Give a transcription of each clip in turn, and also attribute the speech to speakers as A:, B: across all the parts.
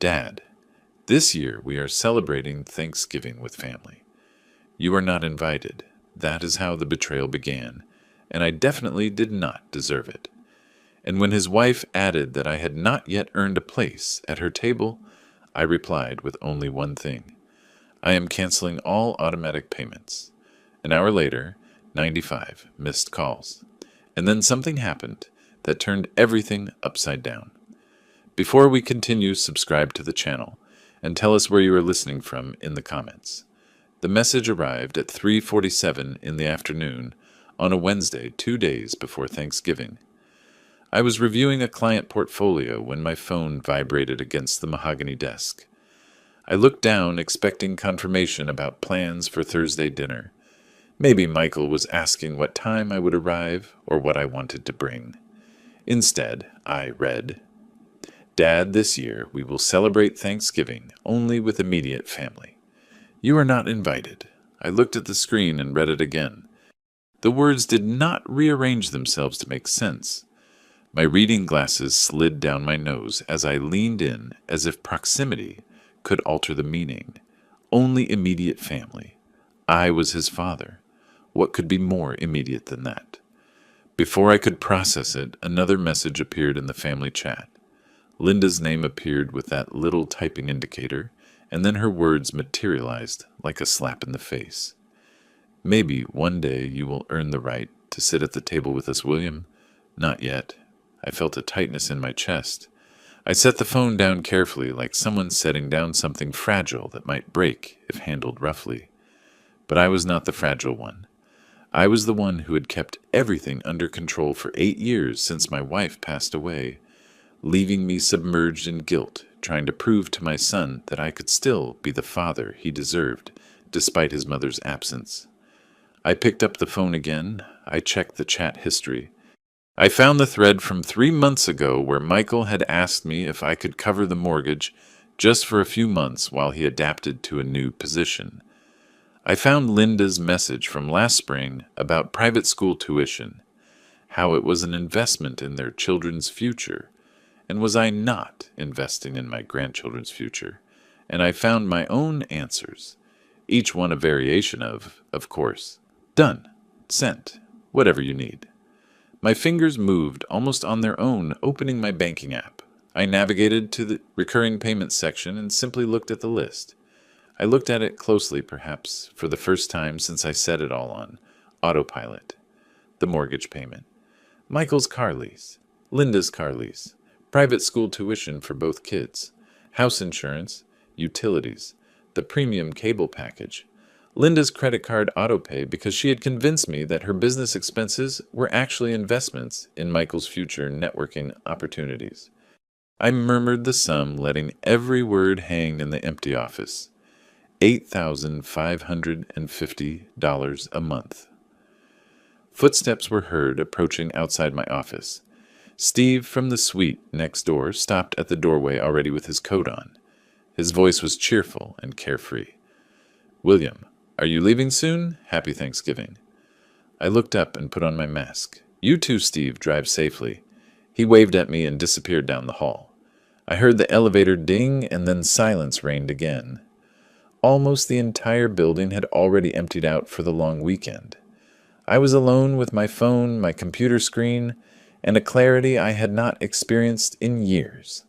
A: Dad, this year we are celebrating Thanksgiving with family. You are not invited. That is how the betrayal began, and I definitely did not deserve it. And when his wife added that I had not yet earned a place at her table, I replied with only one thing. I am canceling all automatic payments. An hour later, 95 missed calls. And then something happened that turned everything upside down. Before we continue, subscribe to the channel and tell us where you are listening from in the comments. The message arrived at 3:47 in the afternoon on a Wednesday, 2 days before Thanksgiving. I was reviewing a client portfolio when my phone vibrated against the mahogany desk. I looked down, expecting confirmation about plans for Thursday dinner. Maybe Michael was asking what time I would arrive or what I wanted to bring. Instead, I read, Dad, this year we will celebrate Thanksgiving only with immediate family. You are not invited. I looked at the screen and read it again. The words did not rearrange themselves to make sense. My reading glasses slid down my nose as I leaned in as if proximity could alter the meaning. Only immediate family. I was his father. What could be more immediate than that? Before I could process it, another message appeared in the family chat. Linda's name appeared with that little typing indicator, and then her words materialized like a slap in the face. Maybe one day you will earn the right to sit at the table with us, William. Not yet. I felt a tightness in my chest. I set the phone down carefully, like someone setting down something fragile that might break if handled roughly. But I was not the fragile one. I was the one who had kept everything under control for 8 years since my wife passed away, leaving me submerged in guilt, trying to prove to my son that I could still be the father he deserved, despite his mother's absence. I picked up the phone again. I checked the chat history. I found the thread from 3 months ago where Michael had asked me if I could cover the mortgage just for a few months while he adapted to a new position. I found Linda's message from last spring about private school tuition, how it was an investment in their children's future, and was I not investing in my grandchildren's future? And I found my own answers, each one a variation of course. Done. Sent. Whatever you need. My fingers moved almost on their own, opening my banking app. I navigated to the recurring payments section and simply looked at the list. I looked at it closely, perhaps for the first time since I set it all on autopilot. The mortgage payment, Michael's car lease, Linda's car lease, private school tuition for both kids, house insurance, utilities, the premium cable package, Linda's credit card autopay because she had convinced me that her business expenses were actually investments in Michael's future networking opportunities. I murmured the sum, letting every word hang in the empty office. $8,550 a month. Footsteps were heard approaching outside my office. Steve from the suite next door stopped at the doorway already with his coat on. His voice was cheerful and carefree. William, are you leaving soon? Happy Thanksgiving. I looked up and put on my mask. You too, Steve. Drive safely. He waved at me and disappeared down the hall. I heard the elevator ding, and then silence reigned again. Almost the entire building had already emptied out for the long weekend. I was alone with my phone, my computer screen, and a clarity I had not experienced in years.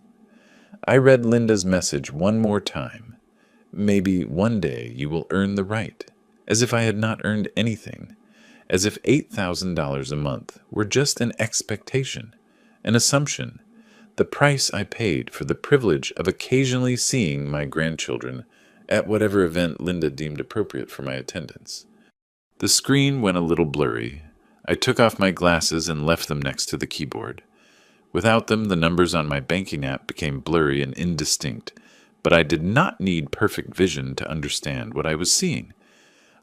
A: I read Linda's message one more time. Maybe one day you will earn the right, as if I had not earned anything, as if $8,000 a month were just an expectation, an assumption, the price I paid for the privilege of occasionally seeing my grandchildren at whatever event Linda deemed appropriate for my attendance. The screen went a little blurry. I took off my glasses and left them next to the keyboard. Without them, the numbers on my banking app became blurry and indistinct, but I did not need perfect vision to understand what I was seeing.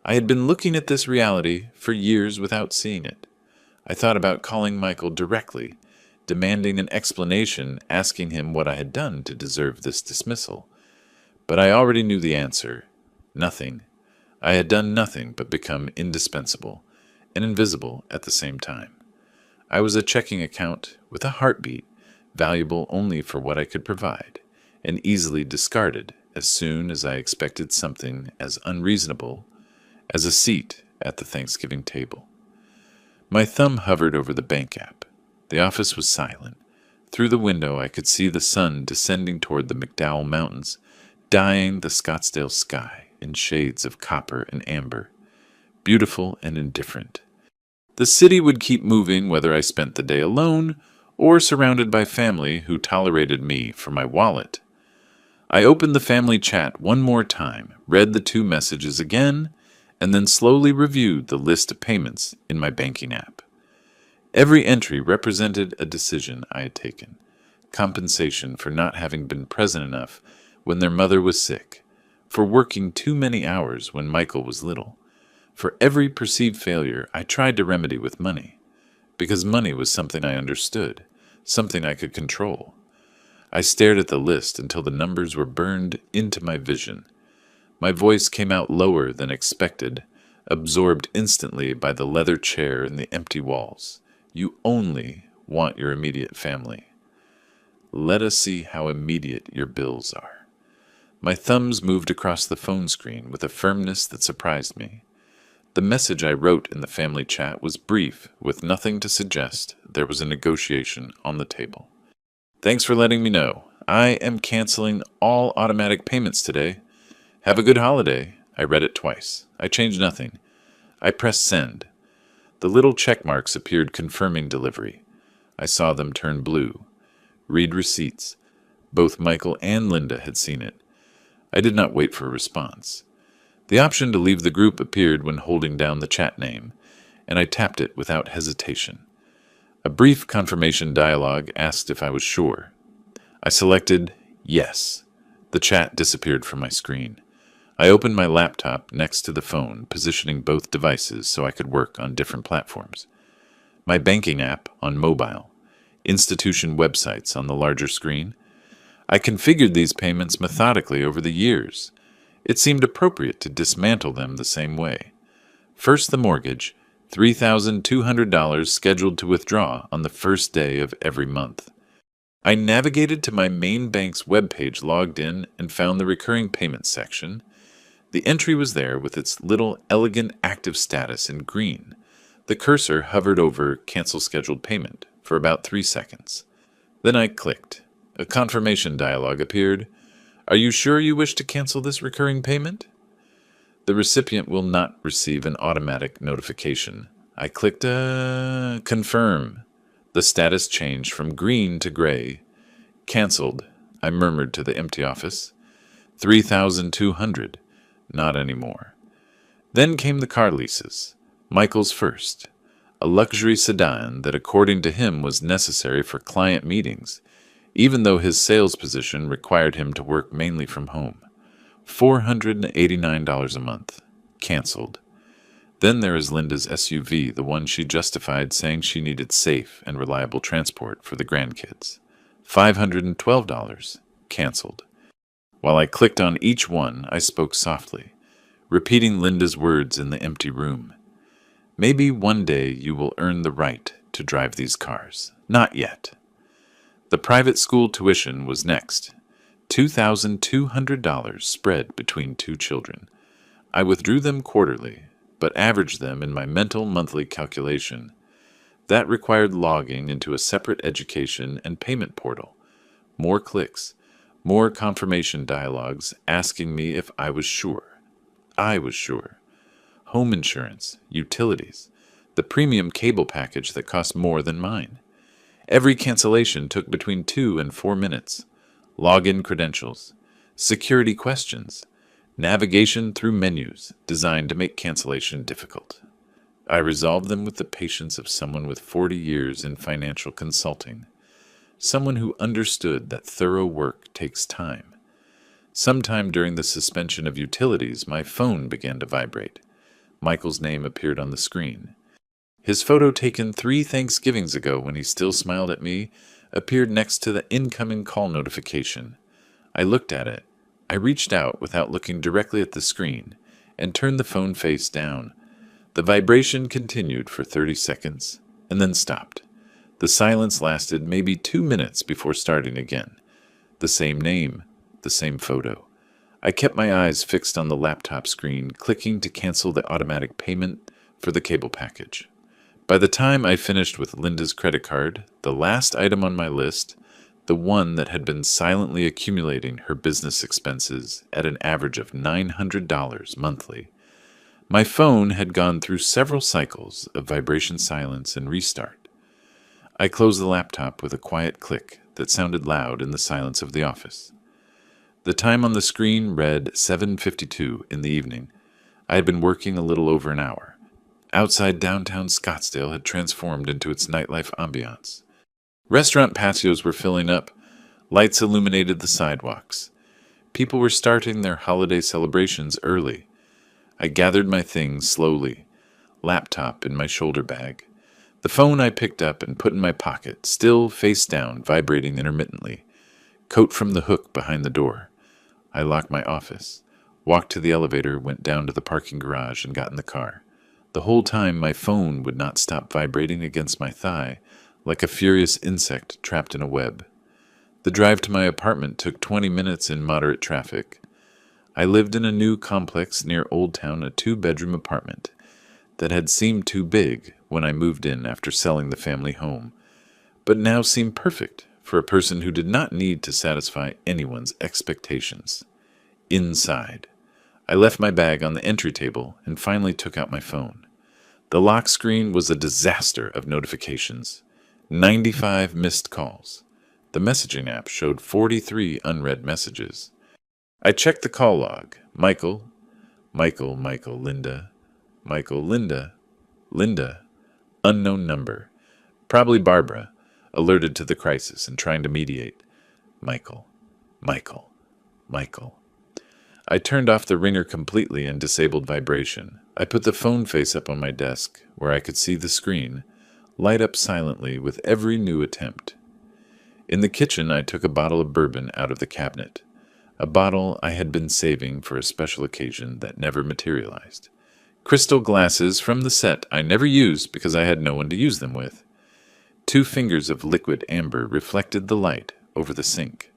A: I had been looking at this reality for years without seeing it. I thought about calling Michael directly, demanding an explanation, asking him what I had done to deserve this dismissal. But I already knew the answer. Nothing. I had done nothing but become indispensable and invisible at the same time. I was a checking account with a heartbeat, valuable only for what I could provide, and easily discarded as soon as I expected something as unreasonable as a seat at the Thanksgiving table. My thumb hovered over the bank app. The office was silent. Through the window I could see the sun descending toward the McDowell Mountains, dyeing the Scottsdale sky in shades of copper and amber, beautiful and indifferent. The city would keep moving whether I spent the day alone or surrounded by family who tolerated me for my wallet. I opened the family chat one more time, read the 2 messages again, and then slowly reviewed the list of payments in my banking app. Every entry represented a decision I had taken: compensation for not having been present enough when their mother was sick, for working too many hours when Michael was little. For every perceived failure, I tried to remedy with money, because money was something I understood, something I could control. I stared at the list until the numbers were burned into my vision. My voice came out lower than expected, absorbed instantly by the leather chair and the empty walls. You only want your immediate family. Let us see how immediate your bills are. My thumbs moved across the phone screen with a firmness that surprised me. The message I wrote in the family chat was brief, with nothing to suggest there was a negotiation on the table. Thanks for letting me know. I am canceling all automatic payments today. Have a good holiday. I read it twice. I changed nothing. I pressed send. The little check marks appeared confirming delivery. I saw them turn blue. Read receipts. Both Michael and Linda had seen it. I did not wait for a response. The option to leave the group appeared when holding down the chat name, and I tapped it without hesitation. A brief confirmation dialogue asked if I was sure. I selected yes. The chat disappeared from my screen. I opened my laptop next to the phone, positioning both devices so I could work on different platforms. My banking app on mobile, institution websites on the larger screen. I configured these payments methodically over the years. It seemed appropriate to dismantle them the same way. First, the mortgage, $3,200 scheduled to withdraw on the first day of every month. I navigated to my main bank's webpage, logged in, and found the recurring payments section. The entry was there with its little elegant active status in green. The cursor hovered over Cancel Scheduled Payment for about 3 seconds. Then I clicked. A confirmation dialog appeared. Are you sure you wish to cancel this recurring payment? The recipient will not receive an automatic notification. I clicked Confirm. The status changed from green to gray. Cancelled, I murmured to the empty office. 3,200. Not anymore. Then came the car leases. Michael's first. A luxury sedan that, according to him, was necessary for client meetings, even though his sales position required him to work mainly from home. $489 a month. Cancelled. Then there is Linda's SUV, the one she justified saying she needed safe and reliable transport for the grandkids. $512. Cancelled. While I clicked on each one, I spoke softly, repeating Linda's words in the empty room. Maybe one day you will earn the right to drive these cars. Not yet. The private school tuition was next. $2,200 spread between 2 children. I withdrew them quarterly, but averaged them in my mental monthly calculation. That required logging into a separate education and payment portal. More clicks. More confirmation dialogues asking me if I was sure. I was sure. Home insurance, utilities, the premium cable package that cost more than mine. Every cancellation took between 2 and 4 minutes. Login credentials, security questions, navigation through menus designed to make cancellation difficult. I resolved them with the patience of someone with 40 years in financial consulting. Someone who understood that thorough work takes time. Sometime during the suspension of utilities, my phone began to vibrate. Michael's name appeared on the screen. His photo, taken 3 Thanksgivings ago when he still smiled at me, appeared next to the incoming call notification. I looked at it. I reached out without looking directly at the screen and turned the phone face down. The vibration continued for 30 seconds and then stopped. The silence lasted maybe 2 minutes before starting again. The same name, the same photo. I kept my eyes fixed on the laptop screen, clicking to cancel the automatic payment for the cable package. By the time I finished with Linda's credit card, the last item on my list, the one that had been silently accumulating her business expenses at an average of $900 monthly, my phone had gone through several cycles of vibration silence and restart. I closed the laptop with a quiet click that sounded loud in the silence of the office. The time on the screen read 7:52 in the evening. I had been working a little over an hour. Outside downtown Scottsdale had transformed into its nightlife ambiance. Restaurant patios were filling up. Lights illuminated the sidewalks. People were starting their holiday celebrations early. I gathered my things slowly, laptop in my shoulder bag. The phone I picked up and put in my pocket, still face down, vibrating intermittently. Coat from the hook behind the door. I locked my office, walked to the elevator, went down to the parking garage, and got in the car. The whole time my phone would not stop vibrating against my thigh, like a furious insect trapped in a web. The drive to my apartment took 20 minutes in moderate traffic. I lived in a new complex near Old Town, a 2-bedroom apartment that had seemed too big when I moved in after selling the family home, but now seemed perfect for a person who did not need to satisfy anyone's expectations. Inside, I left my bag on the entry table and finally took out my phone. The lock screen was a disaster of notifications. 95 missed calls. The messaging app showed 43 unread messages. I checked the call log. Michael, Linda, Linda, unknown number. Probably Barbara, alerted to the crisis and trying to mediate. Michael. I turned off the ringer completely and disabled vibration. I put the phone face up on my desk, where I could see the screen, light up silently with every new attempt. In the kitchen, I took a bottle of bourbon out of the cabinet, a bottle I had been saving for a special occasion that never materialized. Crystal glasses from the set I never used because I had no one to use them with. 2 fingers of liquid amber reflected the light over the sink.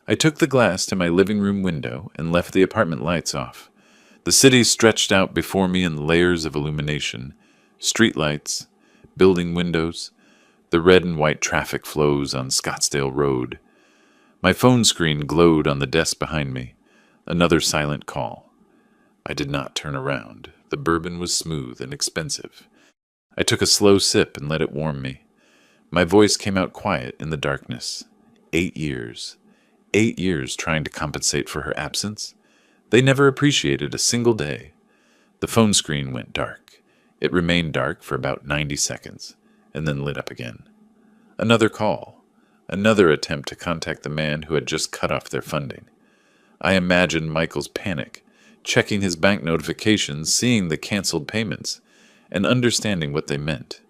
A: I took the glass to my living room window and left the apartment lights off. The city stretched out before me in layers of illumination, street lights, building windows, the red and white traffic flows on Scottsdale Road. My phone screen glowed on the desk behind me. Another silent call. I did not turn around. The bourbon was smooth and expensive. I took a slow sip and let it warm me. My voice came out quiet in the darkness. 8 years. 8 years trying to compensate for her absence. They never appreciated a single day. The phone screen went dark. It remained dark for about 90 seconds, and then lit up again. Another call. Another attempt to contact the man who had just cut off their funding. I imagined Michael's panic, checking his bank notifications, seeing the canceled payments, and understanding what they meant.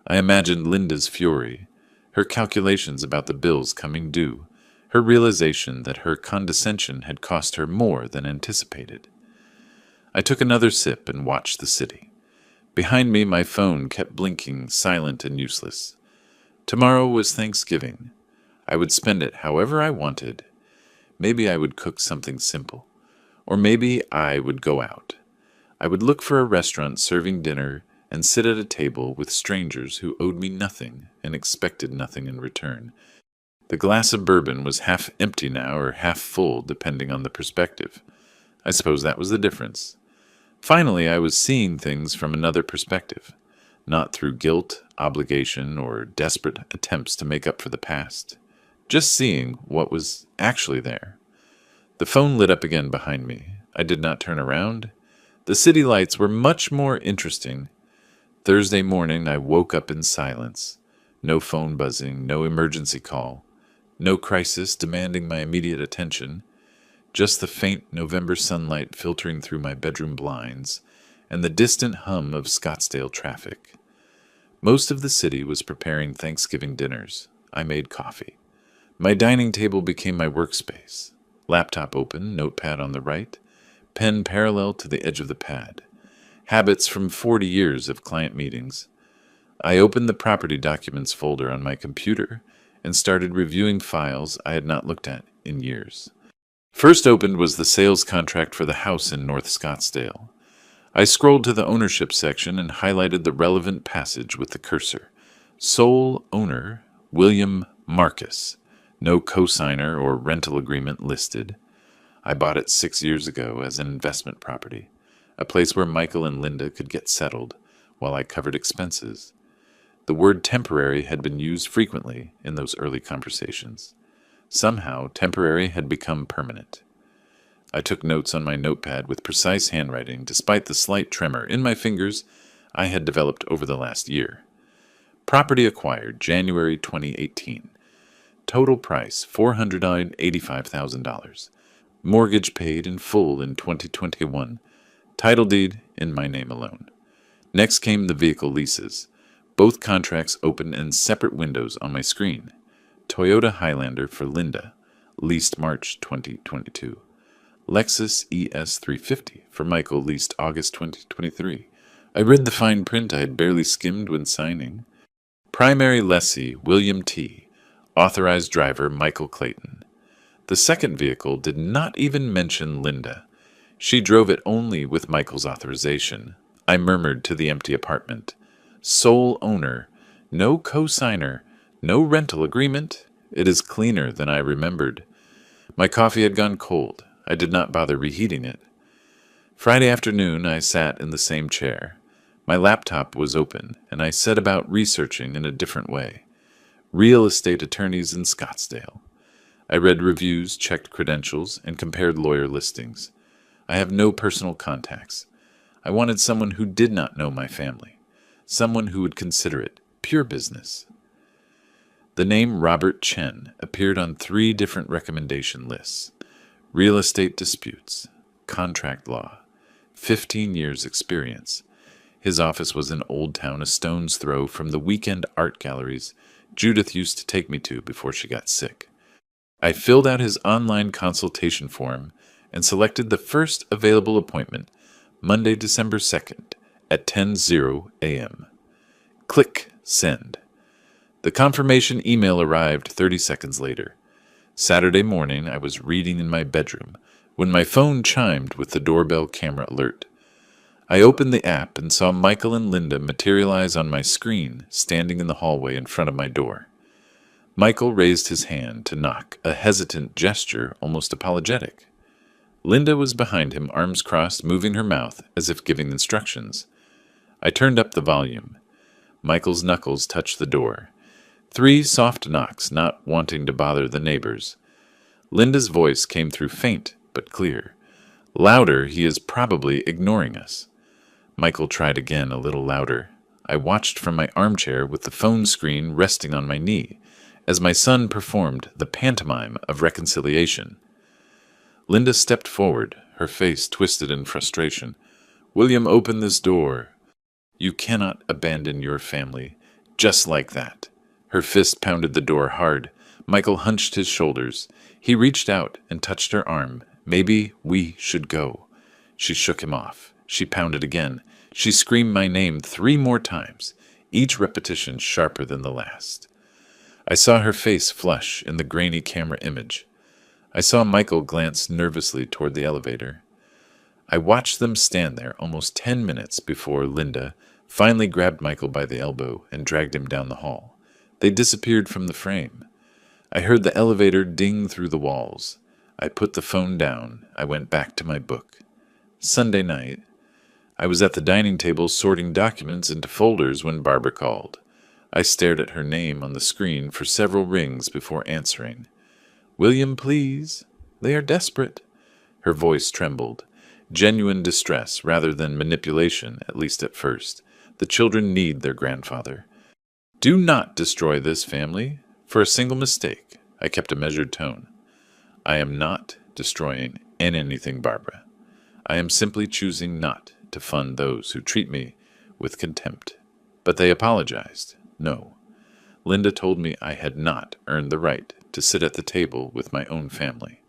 A: I imagined Linda's fury, her calculations about the bills coming due, her realization that her condescension had cost her more than anticipated. I took another sip and watched the city. Behind me, my phone kept blinking, silent and useless. Tomorrow was Thanksgiving. I would spend it however I wanted. Maybe I would cook something simple, or maybe I would go out. I would look for a restaurant serving dinner and sit at a table with strangers who owed me nothing and expected nothing in return. The glass of bourbon was half empty now or half full, depending on the perspective. I suppose that was the difference. Finally, I was seeing things from another perspective, not through guilt, obligation, or desperate attempts to make up for the past. Just seeing what was actually there. The phone lit up again behind me. I did not turn around. The city lights were much more interesting. Thursday morning, I woke up in silence. No phone buzzing, no emergency call. No crisis demanding my immediate attention, just the faint November sunlight filtering through my bedroom blinds and the distant hum of Scottsdale traffic. Most of the city was preparing Thanksgiving dinners. I made coffee. My dining table became my workspace. Laptop open, notepad on the right, pen parallel to the edge of the pad. Habits from 40 years of client meetings. I opened the property documents folder on my computer and started reviewing files I had not looked at in years. First opened was the sales contract for the house in North Scottsdale. I scrolled to the ownership section and highlighted the relevant passage with the cursor. Sole owner, William Marcus. No cosigner or rental agreement listed. I bought it 6 years ago as an investment property, a place where Michael and Linda could get settled while I covered expenses. The word temporary had been used frequently in those early conversations. Somehow, temporary had become permanent. I took notes on my notepad with precise handwriting despite the slight tremor in my fingers I had developed over the last year. Property acquired January 2018. Total price $485,000. Mortgage paid in full in 2021. Title deed in my name alone. Next came the vehicle leases. Both contracts open in separate windows on my screen. Toyota Highlander for Linda, leased March 2022. Lexus ES350 for Michael, leased August 2023. I read the fine print I had barely skimmed when signing. Primary lessee William T. Authorized driver Michael Clayton. The second vehicle did not even mention Linda. She drove it only with Michael's authorization. I murmured to the empty apartment. Sole owner, no cosigner, no rental agreement. It is cleaner than I remembered. My coffee had gone cold. I did not bother reheating it. Friday afternoon, I sat in the same chair. My laptop was open, and I set about researching in a different way. Real estate attorneys in Scottsdale. I read reviews, checked credentials, and compared lawyer listings. I have no personal contacts. I wanted someone who did not know my family, someone who would consider it pure business. The name Robert Chen appeared on 3 different recommendation lists. Real estate disputes, contract law, 15 years experience. His office was in Old Town, a stone's throw from the weekend art galleries Judith used to take me to before she got sick. I filled out his online consultation form and selected the first available appointment, Monday, December 2nd at 10:00 a.m. Click Send. The confirmation email arrived 30 seconds later. Saturday morning, I was reading in my bedroom when my phone chimed with the doorbell camera alert. I opened the app and saw Michael and Linda materialize on my screen, standing in the hallway in front of my door. Michael raised his hand to knock, a hesitant gesture, almost apologetic. Linda was behind him, arms crossed, moving her mouth as if giving instructions. I turned up the volume. Michael's knuckles touched the door. 3 soft knocks, not wanting to bother the neighbors. Linda's voice came through faint but clear. Louder, he is probably ignoring us. Michael tried again, a little louder. I watched from my armchair with the phone screen resting on my knee as my son performed the pantomime of reconciliation. Linda stepped forward, her face twisted in frustration. William, open this door. You cannot abandon your family just like that. Her fist pounded the door hard. Michael hunched his shoulders. He reached out and touched her arm. Maybe we should go. She shook him off. She pounded again. She screamed my name 3 more times, each repetition sharper than the last. I saw her face flush in the grainy camera image. I saw Michael glance nervously toward the elevator. I watched them stand there almost 10 minutes before Linda finally grabbed Michael by the elbow and dragged him down the hall. They disappeared from the frame. I heard the elevator ding through the walls. I put the phone down. I went back to my book. Sunday night. I was at the dining table sorting documents into folders when Barbara called. I stared at her name on the screen for several rings before answering. William, please. They are desperate. Her voice trembled. Genuine distress rather than manipulation, at least at first. The children need their grandfather. Do not destroy this family for a single mistake. I kept a measured tone. I am not destroying anything, Barbara. I am simply choosing not to fund those who treat me with contempt. But they apologized. No. Linda told me I had not earned the right to sit at the table with my own family.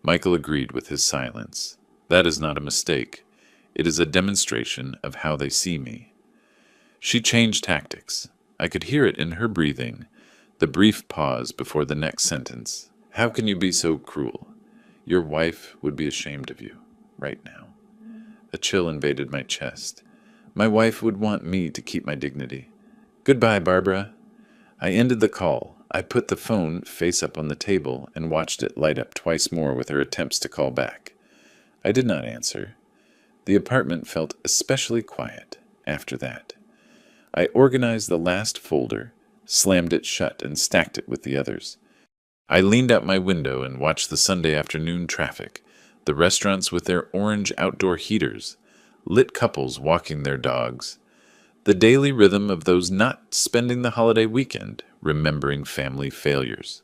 A: Michael agreed with his silence. That is not a mistake. It is a demonstration of how they see me. She changed tactics. I could hear it in her breathing, the brief pause before the next sentence. How can you be so cruel? Your wife would be ashamed of you, right now. A chill invaded my chest. My wife would want me to keep my dignity. Goodbye, Barbara. I ended the call. I put the phone face up on the table and watched it light up twice more with her attempts to call back. I did not answer. The apartment felt especially quiet after that. I organized the last folder, slammed it shut, and stacked it with the others. I leaned out my window and watched the Sunday afternoon traffic, the restaurants with their orange outdoor heaters, lit couples walking their dogs, the daily rhythm of those not spending the holiday weekend remembering family failures.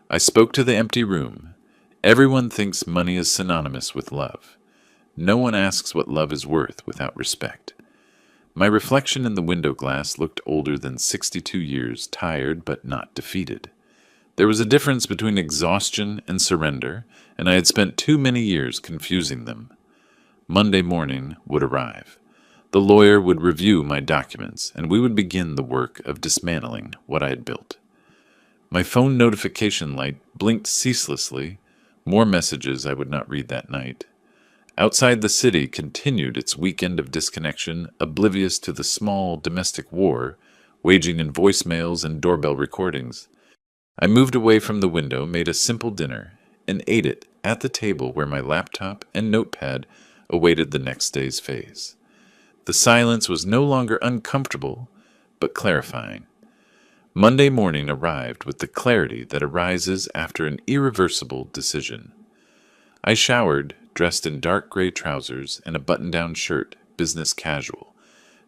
A: I spoke to the empty room. Everyone thinks money is synonymous with love. No one asks what love is worth without respect. My reflection in the window glass looked older than 62 years, tired but not defeated. There was a difference between exhaustion and surrender, and I had spent too many years confusing them. Monday morning would arrive. The lawyer would review my documents, and we would begin the work of dismantling what I had built. My phone notification light blinked ceaselessly, more messages I would not read that night. Outside the city continued its weekend of disconnection, oblivious to the small domestic war, waging in voicemails and doorbell recordings. I moved away from the window, made a simple dinner, and ate it at the table where my laptop and notepad awaited the next day's phase. The silence was no longer uncomfortable, but clarifying. Monday morning arrived with the clarity that arises after an irreversible decision. I showered, dressed in dark gray trousers and a button-down shirt, business casual,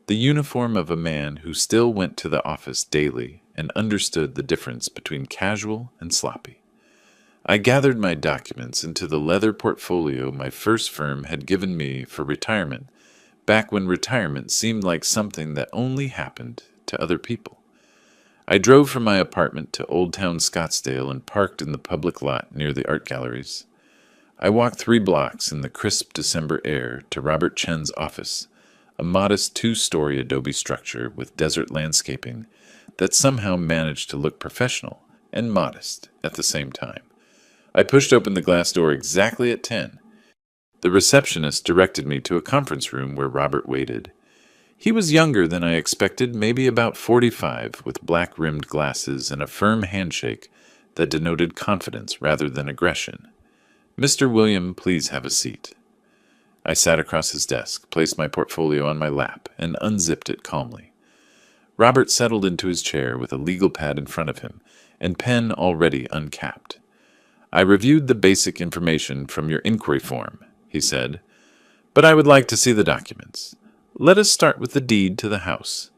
A: the uniform of a man who still went to the office daily and understood the difference between casual and sloppy. I gathered my documents into the leather portfolio my first firm had given me for retirement, back when retirement seemed like something that only happened to other people. I drove from my apartment to Old Town Scottsdale and parked in the public lot near the art galleries. I walked 3 blocks in the crisp December air to Robert Chen's office, a modest 2-story adobe structure with desert landscaping that somehow managed to look professional and modest at the same time. I pushed open the glass door exactly at 10. The receptionist directed me to a conference room where Robert waited. He was younger than I expected, maybe about 45, with black-rimmed glasses and a firm handshake that denoted confidence rather than aggression. "Mr. William, please have a seat." I sat across his desk, placed my portfolio on my lap, and unzipped it calmly. Robert settled into his chair with a legal pad in front of him and pen already uncapped. "I reviewed the basic information from your inquiry form," he said, "but I would like to see the documents. Let us start with the deed to the house."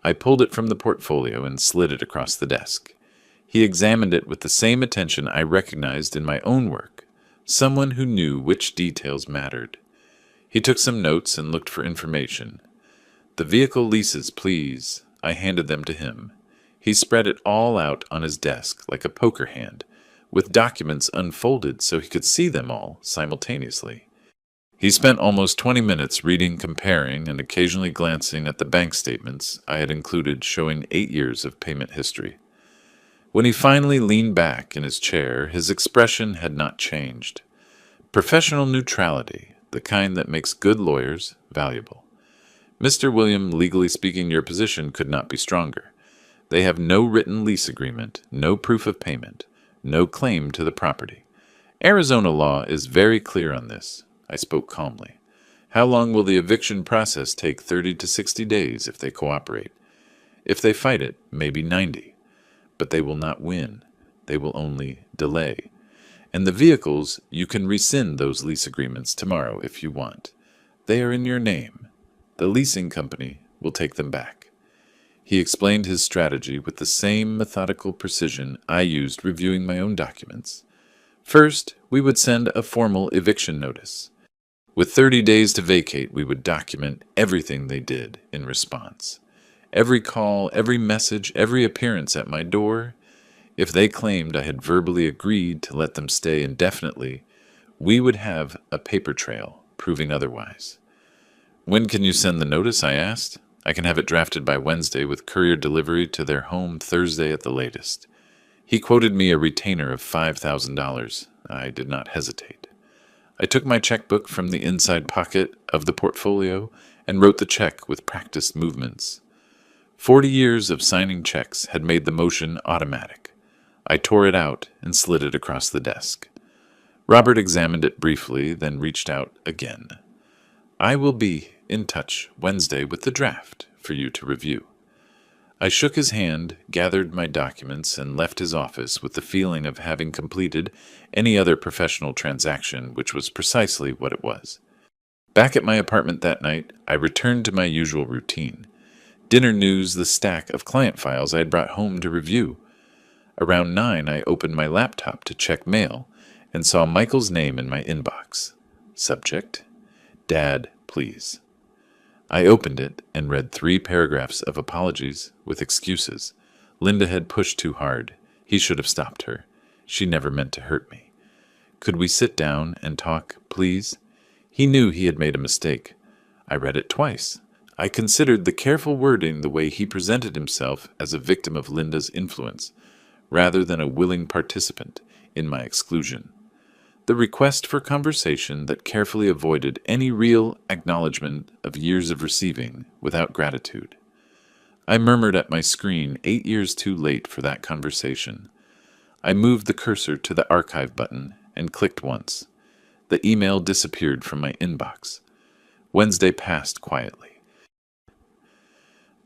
A: I pulled it from the portfolio and slid it across the desk. He examined it with the same attention I recognized in my own work, someone who knew which details mattered. He took some notes and looked for information. "The vehicle leases, please." I handed them to him. He spread it all out on his desk like a poker hand, with documents unfolded so he could see them all simultaneously. He spent almost 20 minutes reading, comparing, and occasionally glancing at the bank statements I had included showing 8 years of payment history. When he finally leaned back in his chair, his expression had not changed. Professional neutrality, the kind that makes good lawyers valuable. "Mr. William, legally speaking, your position could not be stronger. They have no written lease agreement, no proof of payment, no claim to the property. Arizona law is very clear on this." I spoke calmly. "How long will the eviction process take? 30 to 60 days if they cooperate. If they fight it, maybe 90. But they will not win. They will only delay. And the vehicles, you can rescind those lease agreements tomorrow if you want. They are in your name. The leasing company will take them back." He explained his strategy with the same methodical precision I used reviewing my own documents. First, we would send a formal eviction notice. With 30 days to vacate, we would document everything they did in response. Every call, every message, every appearance at my door. If they claimed I had verbally agreed to let them stay indefinitely, we would have a paper trail proving otherwise. "When can you send the notice?" I asked. "I can have it drafted by Wednesday with courier delivery to their home Thursday at the latest." He quoted me a retainer of $5,000. I did not hesitate. I took my checkbook from the inside pocket of the portfolio and wrote the check with practiced movements. 40 years of signing checks had made the motion automatic. I tore it out and slid it across the desk. Robert examined it briefly, then reached out again. "I will be in touch Wednesday with the draft for you to review." I shook his hand, gathered my documents, and left his office with the feeling of having completed any other professional transaction, which was precisely what it was. Back at my apartment that night, I returned to my usual routine. Dinner news the stack of client files I had brought home to review. Around 9, I opened my laptop to check mail and saw Michael's name in my inbox. Subject: Dad, please. I opened it and read 3 paragraphs of apologies with excuses. Linda had pushed too hard. He should have stopped her. She never meant to hurt me. Could we sit down and talk, please? He knew he had made a mistake. I read it twice. I considered the careful wording the way he presented himself as a victim of Linda's influence, rather than a willing participant in my exclusion. The request for conversation that carefully avoided any real acknowledgement of years of receiving without gratitude. I murmured at my screen 8 years too late for that conversation. I moved the cursor to the archive button and clicked once. The email disappeared from my inbox. Wednesday passed quietly.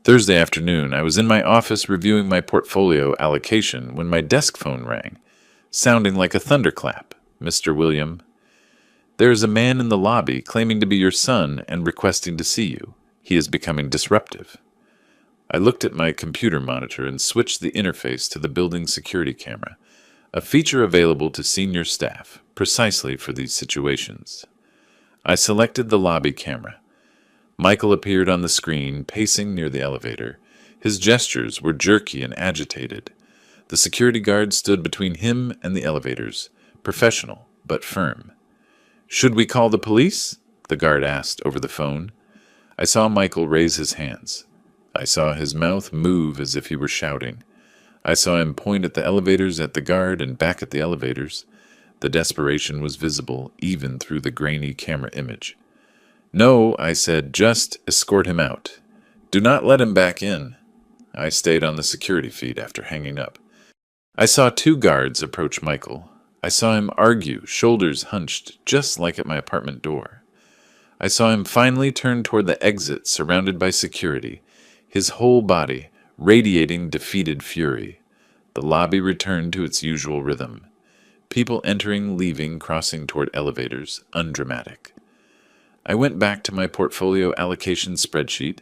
A: Thursday afternoon, I was in my office reviewing my portfolio allocation when my desk phone rang, sounding like a thunderclap. "Mr. William, there is a man in the lobby claiming to be your son and requesting to see you. He is becoming disruptive." I looked at my computer monitor and switched the interface to the building security camera, a feature available to senior staff precisely for these situations. I selected the lobby camera. Michael appeared on the screen, pacing near the elevator. His gestures were jerky and agitated. The security guard stood between him and the elevators, professional but firm. "Should we call the police?" the guard asked over the phone. I saw Michael raise his hands. I saw his mouth move as if he were shouting. I saw him point at the elevators, at the guard, and back at the elevators. The desperation was visible even through the grainy camera image. "No," I said, "just escort him out. Do not let him back in." I stayed on the security feed after hanging up. I saw 2 guards approach Michael. I saw him argue, shoulders hunched, just like at my apartment door. I saw him finally turn toward the exit, surrounded by security, his whole body radiating defeated fury. The lobby returned to its usual rhythm. People entering, leaving, crossing toward elevators, undramatic. I went back to my portfolio allocation spreadsheet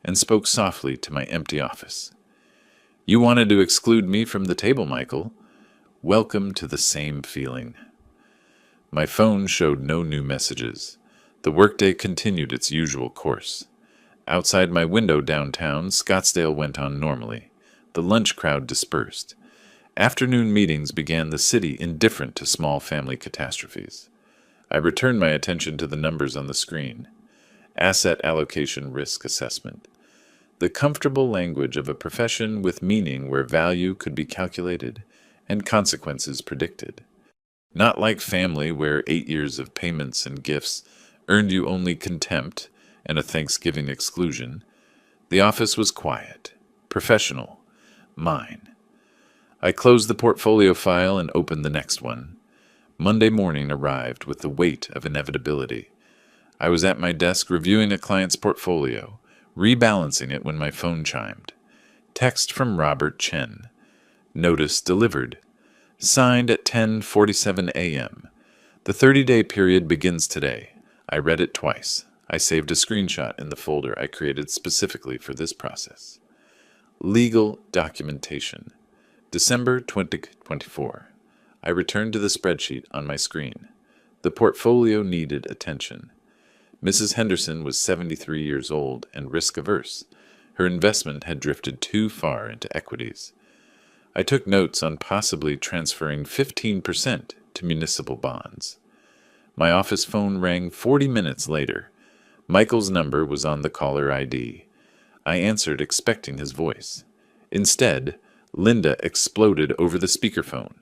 A: and spoke softly to my empty office. "You wanted to exclude me from the table, Michael. Welcome to the same feeling." My phone showed no new messages. The workday continued its usual course. Outside my window downtown, Scottsdale went on normally. The lunch crowd dispersed. Afternoon meetings began the city indifferent to small family catastrophes. I returned my attention to the numbers on the screen. Asset allocation risk assessment. The comfortable language of a profession with meaning where value could be calculated and consequences predicted. Not like family where 8 years of payments and gifts earned you only contempt and a Thanksgiving exclusion. The office was quiet, professional, mine. I closed the portfolio file and opened the next one. Monday morning arrived with the weight of inevitability. I was at my desk reviewing a client's portfolio, rebalancing it when my phone chimed. Text from Robert Chen. Notice delivered. Signed at 10:47 a.m. The 30-day period begins today. I read it twice. I saved a screenshot in the folder I created specifically for this process. Legal documentation. December 2024. I returned to the spreadsheet on my screen. The portfolio needed attention. Mrs. Henderson was 73 years old and risk-averse. Her investment had drifted too far into equities. I took notes on possibly transferring 15% to municipal bonds. My office phone rang 40 minutes later. Michael's number was on the caller ID. I answered, expecting his voice. Instead, Linda exploded over the speakerphone.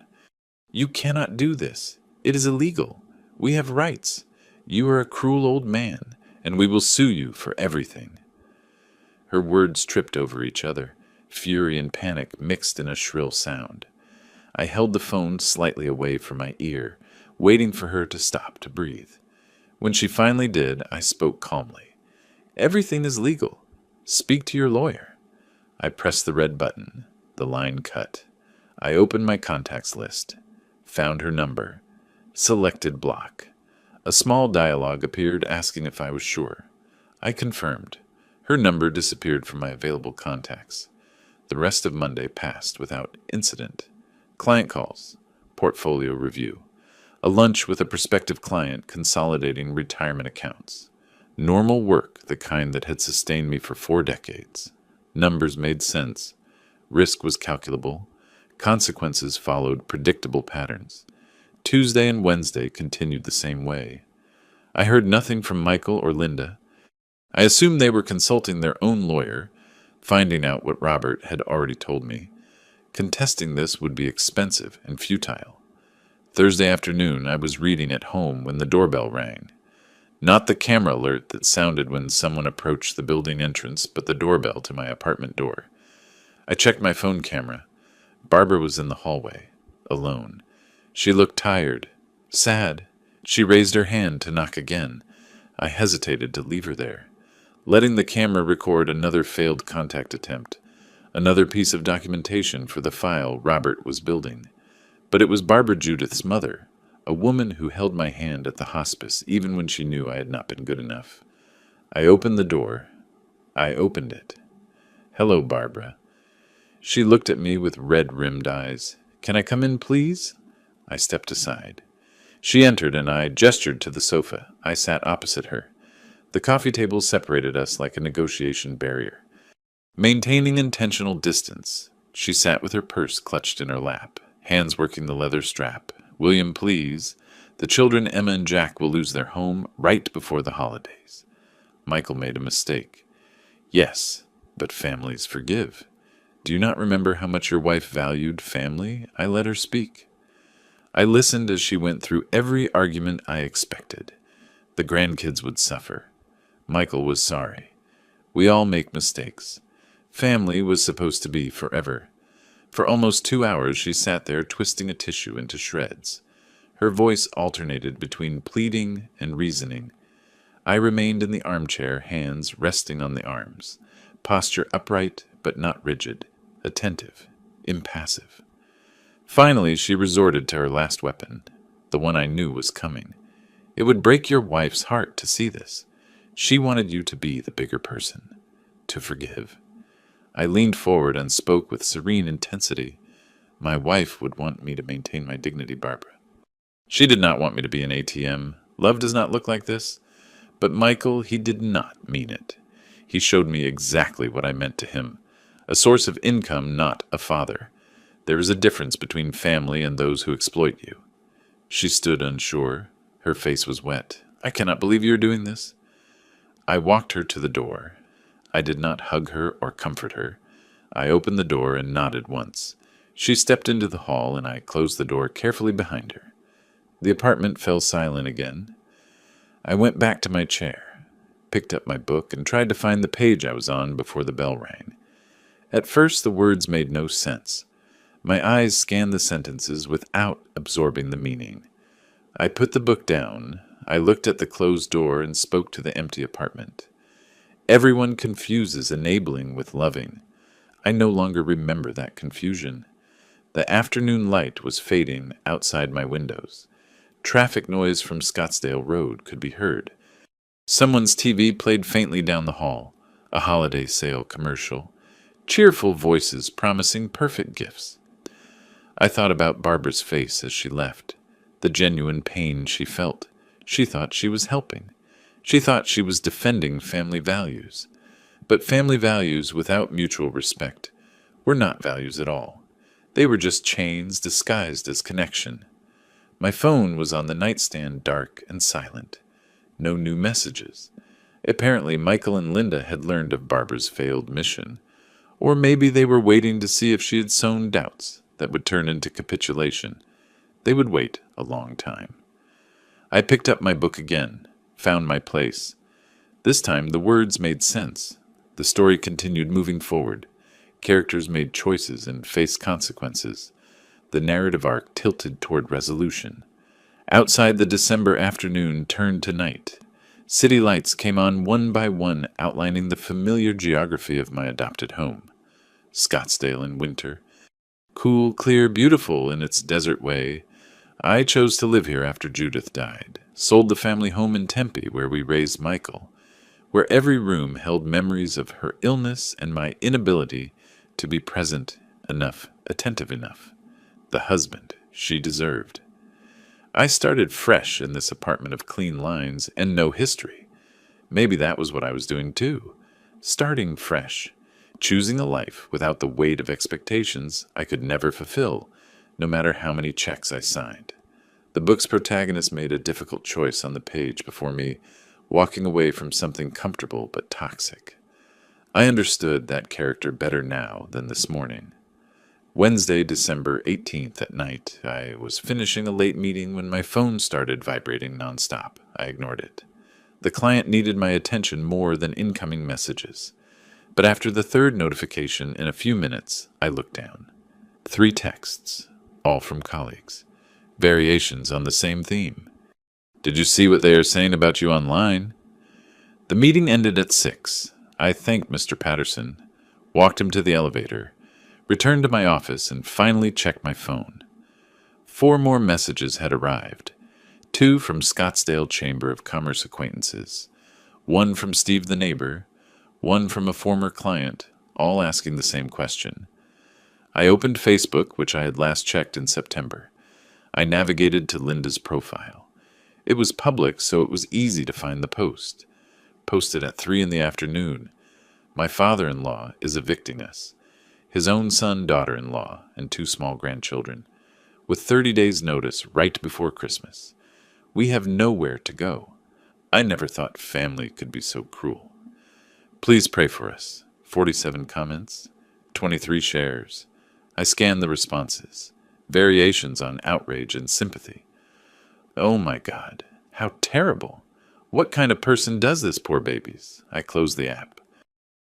A: "You cannot do this. It is illegal. We have rights. You are a cruel old man, and we will sue you for everything." Her words tripped over each other, fury and panic mixed in a shrill sound. I held the phone slightly away from my ear, waiting for her to stop to breathe. When she finally did, I spoke calmly. "Everything is legal. Speak to your lawyer." I pressed the red button. The line cut. I opened my contacts list, found her number, selected block. A small dialogue appeared asking if I was sure. I confirmed. Her number disappeared from my available contacts. The rest of Monday passed without incident. Client calls, portfolio review, a lunch with a prospective client consolidating retirement accounts. Normal work, the kind that had sustained me for 4 decades. Numbers made sense. Risk was calculable. Consequences followed predictable patterns. Tuesday and Wednesday continued the same way. I heard nothing from Michael or Linda. I assumed they were consulting their own lawyer, finding out what Robert had already told me. Contesting this would be expensive and futile. Thursday afternoon, I was reading at home when the doorbell rang. Not the camera alert that sounded when someone approached the building entrance, but the doorbell to my apartment door. I checked my phone camera. Barbara was in the hallway, alone. She looked tired, sad. She raised her hand to knock again. I hesitated to leave her there, letting the camera record another failed contact attempt, another piece of documentation for the file Robert was building. But it was Barbara Judith's mother, a woman who held my hand at the hospice even when she knew I had not been good enough. I opened the door. I opened it. "Hello, Barbara." She looked at me with red-rimmed eyes. "Can I come in, please?" I stepped aside. She entered, and I gestured to the sofa. I sat opposite her. The coffee table separated us like a negotiation barrier. Maintaining intentional distance, she sat with her purse clutched in her lap, hands working the leather strap. "William, please. The children, Emma and Jack, will lose their home right before the holidays." Michael made a mistake. "Yes, but families forgive. Do you not remember how much your wife valued family?" I let her speak. I listened as she went through every argument I expected. The grandkids would suffer. Michael was sorry. We all make mistakes. Family was supposed to be forever. For almost 2 hours she sat there twisting a tissue into shreds. Her voice alternated between pleading and reasoning. I remained in the armchair, hands resting on the arms, posture upright but not rigid, attentive, impassive. Finally, she resorted to her last weapon, the one I knew was coming. "It would break your wife's heart to see this. She wanted you to be the bigger person, to forgive." I leaned forward and spoke with serene intensity. "My wife would want me to maintain my dignity, Barbara. She did not want me to be an ATM. Love does not look like this." But Michael, he did not mean it. He showed me exactly what I meant to him. A source of income, not a father. There is a difference between family and those who exploit you. She stood unsure. Her face was wet. "I cannot believe you are doing this." I walked her to the door. I did not hug her or comfort her. I opened the door and nodded once. She stepped into the hall, and I closed the door carefully behind her. The apartment fell silent again. I went back to my chair, picked up my book, and tried to find the page I was on before the bell rang. At first the words made no sense. My eyes scanned the sentences without absorbing the meaning. I put the book down. I looked at the closed door and spoke to the empty apartment. Everyone confuses enabling with loving. I no longer remember that confusion. The afternoon light was fading outside my windows. Traffic noise from Scottsdale Road could be heard. Someone's TV played faintly down the hall, a holiday sale commercial. Cheerful voices promising perfect gifts. I thought about Barbara's face as she left, the genuine pain she felt. She thought she was helping. She thought she was defending family values. But family values without mutual respect were not values at all. They were just chains disguised as connection. My phone was on the nightstand, dark and silent. No new messages. Apparently Michael and Linda had learned of Barbara's failed mission. Or maybe they were waiting to see if she had sown doubts that would turn into capitulation. They would wait a long time. I picked up my book again, found my place. This time the words made sense. The story continued moving forward. Characters made choices and faced consequences. The narrative arc tilted toward resolution. Outside, the December afternoon turned to night. City lights came on one by one, outlining the familiar geography of my adopted home. Scottsdale in winter. Cool, clear, beautiful in its desert way. I chose to live here after Judith died. Sold the family home in Tempe, where we raised Michael, where every room held memories of her illness and my inability to be present enough, attentive enough. The husband she deserved. I started fresh in this apartment of clean lines and no history. Maybe that was what I was doing too. Starting fresh. Choosing a life without the weight of expectations I could never fulfill, no matter how many checks I signed. The book's protagonist made a difficult choice on the page before me, walking away from something comfortable but toxic. I understood that character better now than this morning. Wednesday, December 18th at night, I was finishing a late meeting when my phone started vibrating nonstop. I ignored it. The client needed my attention more than incoming messages. But after the third notification in a few minutes, I looked down. 3 texts, all from colleagues. Variations on the same theme. Did you see what they are saying about you online? The meeting ended at 6. I thanked Mr. Patterson, walked him to the elevator, returned to my office, and finally checked my phone. 4 more messages had arrived. 2 from Scottsdale Chamber of Commerce acquaintances. 1 from Steve the neighbor. 1 from a former client, all asking the same question. I opened Facebook, which I had last checked in September. I navigated to Linda's profile. It was public, so it was easy to find the post. Posted at 3 in the afternoon. My father-in-law is evicting us. His own son, daughter-in-law, and 2 small grandchildren, with 30 days' notice right before Christmas. We have nowhere to go. I never thought family could be so cruel. Please pray for us. 47 comments, 23 shares. I scanned the responses. Variations on outrage and sympathy. Oh my God, how terrible. What kind of person does this, poor babies? I closed the app.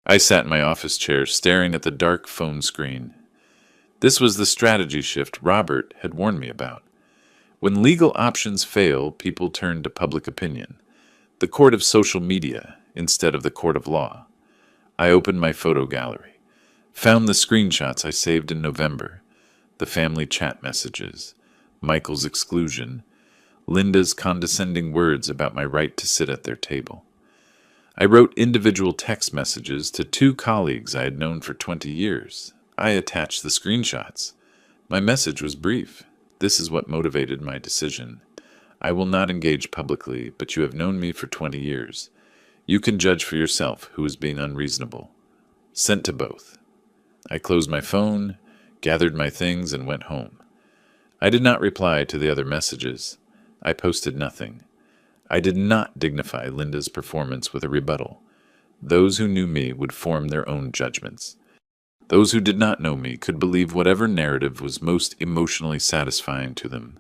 A: I sat in my office chair staring at the dark phone screen. This was the strategy shift Robert had warned me about. When legal options fail, people turn to public opinion, the court of social media instead of the court of law. I opened my photo gallery, found the screenshots I saved in November, the family chat messages, Michael's exclusion, Linda's condescending words about my right to sit at their table. I wrote individual text messages to 2 colleagues I had known for 20 years. I attached the screenshots. My message was brief. This is what motivated my decision. I will not engage publicly, but you have known me for 20 years. You can judge for yourself who is being unreasonable. Sent to both. I closed my phone, gathered my things, and went home. I did not reply to the other messages. I posted nothing. I did not dignify Linda's performance with a rebuttal. Those who knew me would form their own judgments. Those who did not know me could believe whatever narrative was most emotionally satisfying to them.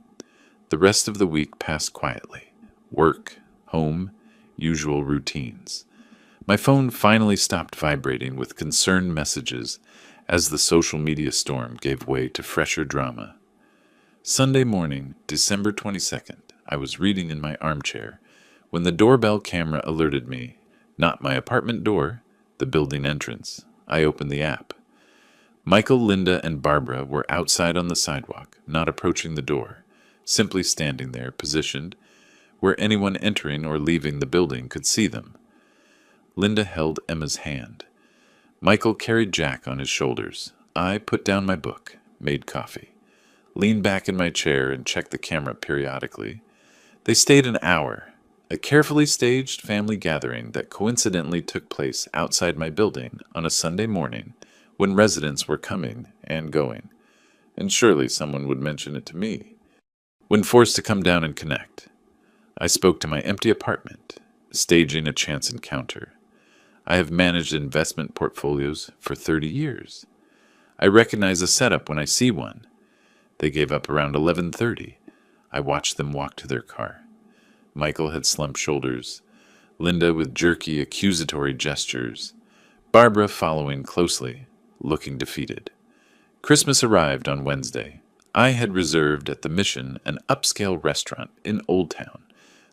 A: The rest of the week passed quietly. Work, home, usual routines. My phone finally stopped vibrating with concerned messages as the social media storm gave way to fresher drama. Sunday morning, December 22nd, I was reading in my armchair when the doorbell camera alerted me, not my apartment door, the building entrance. I opened the app. Michael, Linda, and Barbara were outside on the sidewalk, not approaching the door, simply standing there, positioned, where anyone entering or leaving the building could see them. Linda held Emma's hand. Michael carried Jack on his shoulders. I put down my book, made coffee, leaned back in my chair and checked the camera periodically. They stayed an hour, a carefully staged family gathering that coincidentally took place outside my building on a Sunday morning when residents were coming and going, and surely someone would mention it to me. When forced to come down and connect, I spoke to my empty apartment, staging a chance encounter. I have managed investment portfolios for 30 years. I recognize a setup when I see one. They gave up around 11:30. I watched them walk to their car. Michael had slumped shoulders, Linda with jerky, accusatory gestures, Barbara following closely, looking defeated. Christmas arrived on Wednesday. I had reserved at the Mission an upscale restaurant in Old Town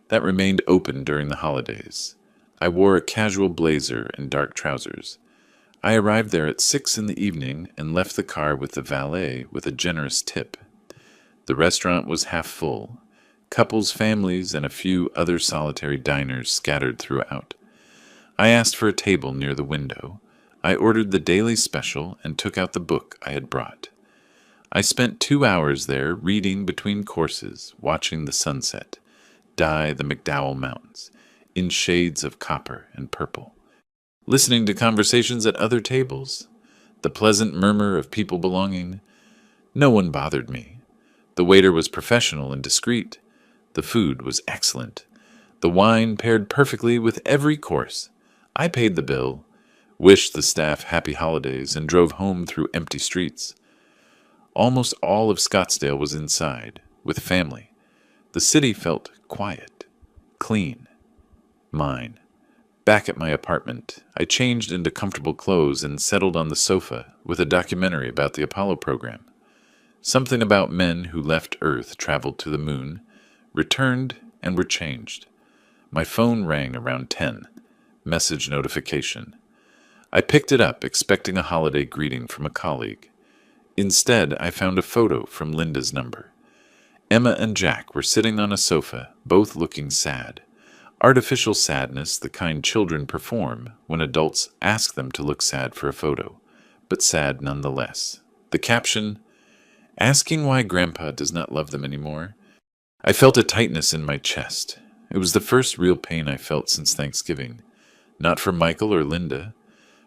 A: that remained open during the holidays. I wore a casual blazer and dark trousers. I arrived there at 6 in the evening and left the car with the valet with a generous tip. The restaurant was half full. Couples, families, and a few other solitary diners scattered throughout. I asked for a table near the window. I ordered the daily special and took out the book I had brought. I spent 2 hours there reading between courses, watching the sunset dye the McDowell Mountains in shades of copper and purple, listening to conversations at other tables, the pleasant murmur of people belonging. No one bothered me. The waiter was professional and discreet. The food was excellent. The wine paired perfectly with every course. I paid the bill, wished the staff happy holidays, and drove home through empty streets. Almost all of Scottsdale was inside, with family. The city felt quiet, clean, mine. Back at my apartment, I changed into comfortable clothes and settled on the sofa with a documentary about the Apollo program. Something about men who left Earth, traveled to the moon, returned, and were changed. My phone rang around 10. Message notification. I picked it up, expecting a holiday greeting from a colleague. Instead, I found a photo from Linda's number. Emma and Jack were sitting on a sofa, both looking sad. Artificial sadness, the kind children perform when adults ask them to look sad for a photo, but sad nonetheless. The caption, "Asking why Grandpa does not love them anymore." I felt a tightness in my chest. It was the first real pain I felt since Thanksgiving. Not for Michael or Linda.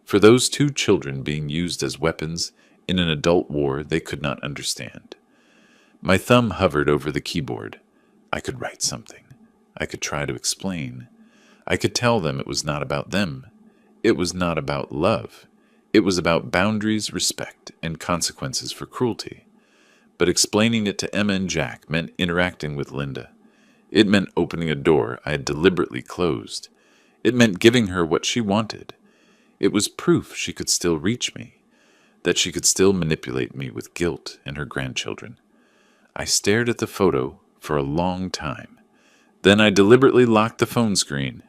A: For those 2 children being used as weapons in an adult war they could not understand. My thumb hovered over the keyboard. I could write something. I could try to explain. I could tell them it was not about them. It was not about love. It was about boundaries, respect, and consequences for cruelty. But explaining it to Emma and Jack meant interacting with Linda. It meant opening a door I had deliberately closed. It meant giving her what she wanted. It was proof she could still reach me, that she could still manipulate me with guilt and her grandchildren. I stared at the photo for a long time. Then I deliberately locked the phone screen,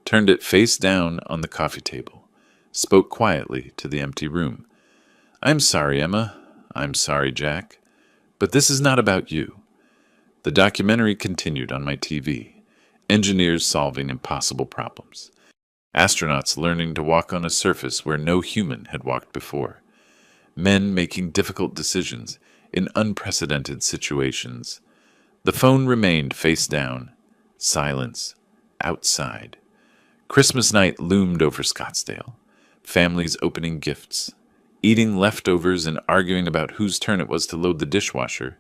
A: turned it face down on the coffee table, spoke quietly to the empty room. "I'm sorry, Emma. I'm sorry, Jack. But this is not about you." The documentary continued on my TV. Engineers solving impossible problems. Astronauts learning to walk on a surface where no human had walked before. Men making difficult decisions in unprecedented situations. The phone remained face down. Silence. Outside. Christmas night loomed over Scottsdale. Families opening gifts. Eating leftovers and arguing about whose turn it was to load the dishwasher.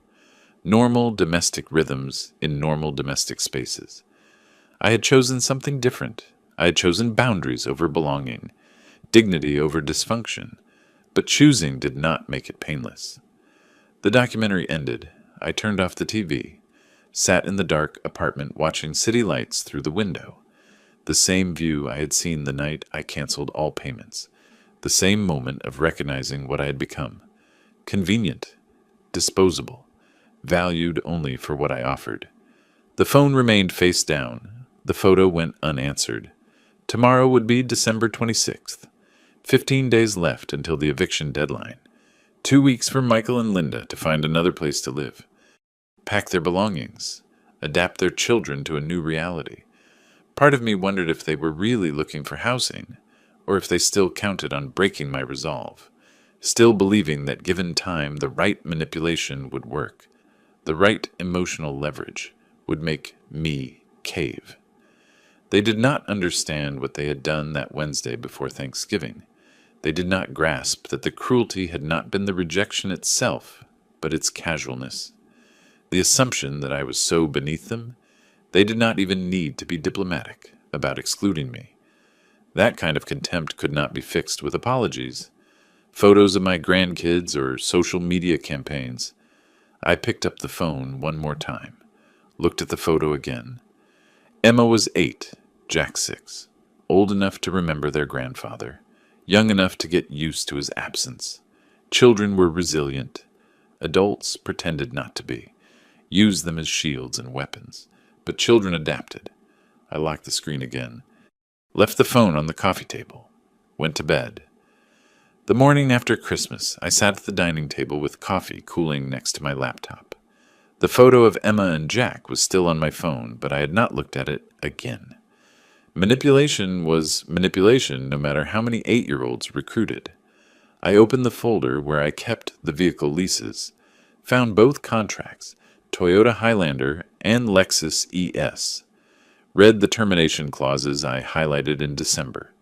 A: Normal domestic rhythms in normal domestic spaces. I had chosen something different. I had chosen boundaries over belonging, dignity over dysfunction, but choosing did not make it painless. The documentary ended. I turned off the TV, sat in the dark apartment watching city lights through the window. The same view I had seen the night I canceled all payments. The same moment of recognizing what I had become. Convenient, disposable, valued only for what I offered. The phone remained face down. The photo went unanswered. Tomorrow would be December 26th. 15 days left until the eviction deadline. 2 weeks for Michael and Linda to find another place to live. Pack their belongings. Adapt their children to a new reality. Part of me wondered if they were really looking for housing, or if they still counted on breaking my resolve, still believing that given time the right manipulation would work, the right emotional leverage would make me cave. They did not understand what they had done that Wednesday before Thanksgiving. They did not grasp that the cruelty had not been the rejection itself, but its casualness. The assumption that I was so beneath them, they did not even need to be diplomatic about excluding me. That kind of contempt could not be fixed with apologies, photos of my grandkids, or social media campaigns. I picked up the phone one more time. Looked at the photo again. Emma was 8, Jack 6, old enough to remember their grandfather, young enough to get used to his absence. Children were resilient. Adults pretended not to be, used them as shields and weapons. But children adapted. I locked the screen again. Left the phone on the coffee table. Went to bed. The morning after Christmas, I sat at the dining table with coffee cooling next to my laptop. The photo of Emma and Jack was still on my phone, but I had not looked at it again. Manipulation was manipulation no matter how many 8-year-olds recruited. I opened the folder where I kept the vehicle leases, found both contracts, Toyota Highlander and Lexus ES. Read the termination clauses I highlighted in December.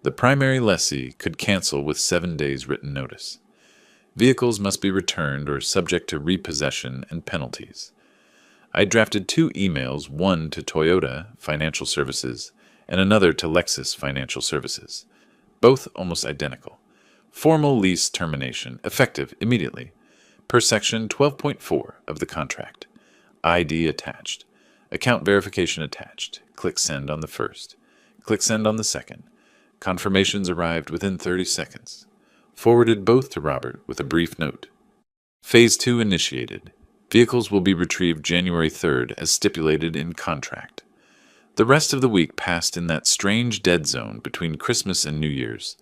A: The primary lessee could cancel with 7 days written notice. Vehicles must be returned or subject to repossession and penalties. I drafted 2 emails, one to Toyota Financial Services and another to Lexus Financial Services, both almost identical. Formal lease termination, effective immediately, per section 12.4 of the contract. ID attached. Account verification attached. Click send on the first. Click send on the second. Confirmations arrived within 30 seconds. Forwarded both to Robert with a brief note. Phase 2 initiated. Vehicles will be retrieved January 3rd as stipulated in contract. The rest of the week passed in that strange dead zone between Christmas and New Year's.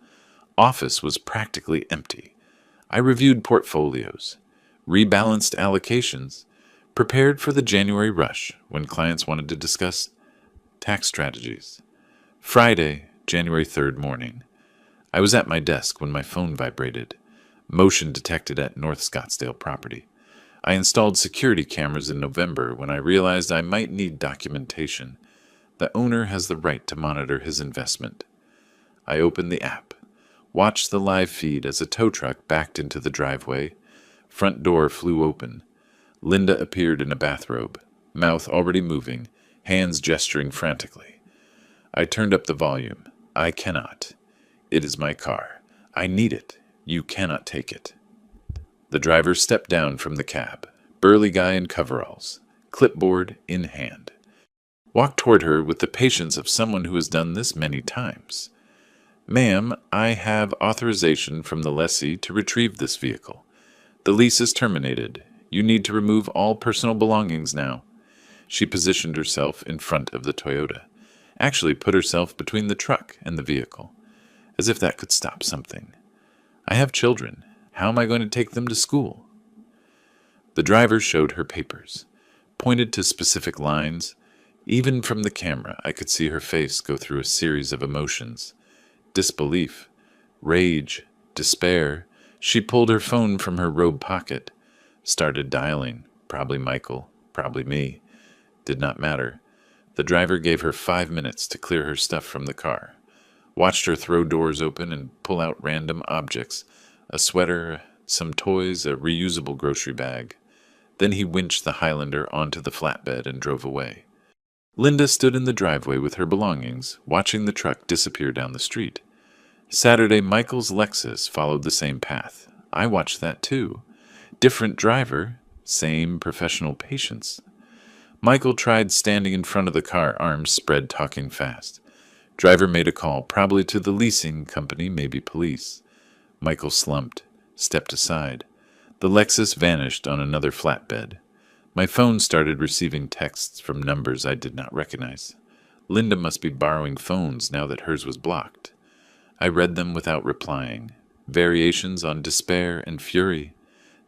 A: Office was practically empty. I reviewed portfolios, rebalanced allocations, prepared for the January rush when clients wanted to discuss tax strategies. Friday, January 3rd morning. I was at my desk when my phone vibrated. Motion detected at North Scottsdale property. I installed security cameras in November when I realized I might need documentation. The owner has the right to monitor his investment. I opened the app. Watched the live feed as a tow truck backed into the driveway. Front door flew open. Linda appeared in a bathrobe, mouth already moving, hands gesturing frantically. I turned up the volume. I cannot. It is my car. I need it. You cannot take it. The driver stepped down from the cab, burly guy in coveralls, clipboard in hand. Walked toward her with the patience of someone who has done this many times. Ma'am, I have authorization from the lessee to retrieve this vehicle. The lease is terminated. You need to remove all personal belongings now. She positioned herself in front of the Toyota, actually put herself between the truck and the vehicle, as if that could stop something. I have children. How am I going to take them to school? The driver showed her papers, pointed to specific lines. Even from the camera, I could see her face go through a series of emotions. Disbelief, rage, despair. She pulled her phone from her robe pocket, started dialing. Probably Michael, probably me. Did not matter. The driver gave her 5 minutes to clear her stuff from the car. Watched her throw doors open and pull out random objects, a sweater, some toys, a reusable grocery bag. Then he winched the Highlander onto the flatbed and drove away. Linda stood in the driveway with her belongings, watching the truck disappear down the street. Saturday, Michael's Lexus followed the same path. I watched that too. Different driver, same professional patience. Michael tried standing in front of the car, arms spread, talking fast. Driver made a call, probably to the leasing company, maybe police. Michael slumped, stepped aside. The Lexus vanished on another flatbed. My phone started receiving texts from numbers I did not recognize. Linda must be borrowing phones now that hers was blocked. I read them without replying. Variations on despair and fury.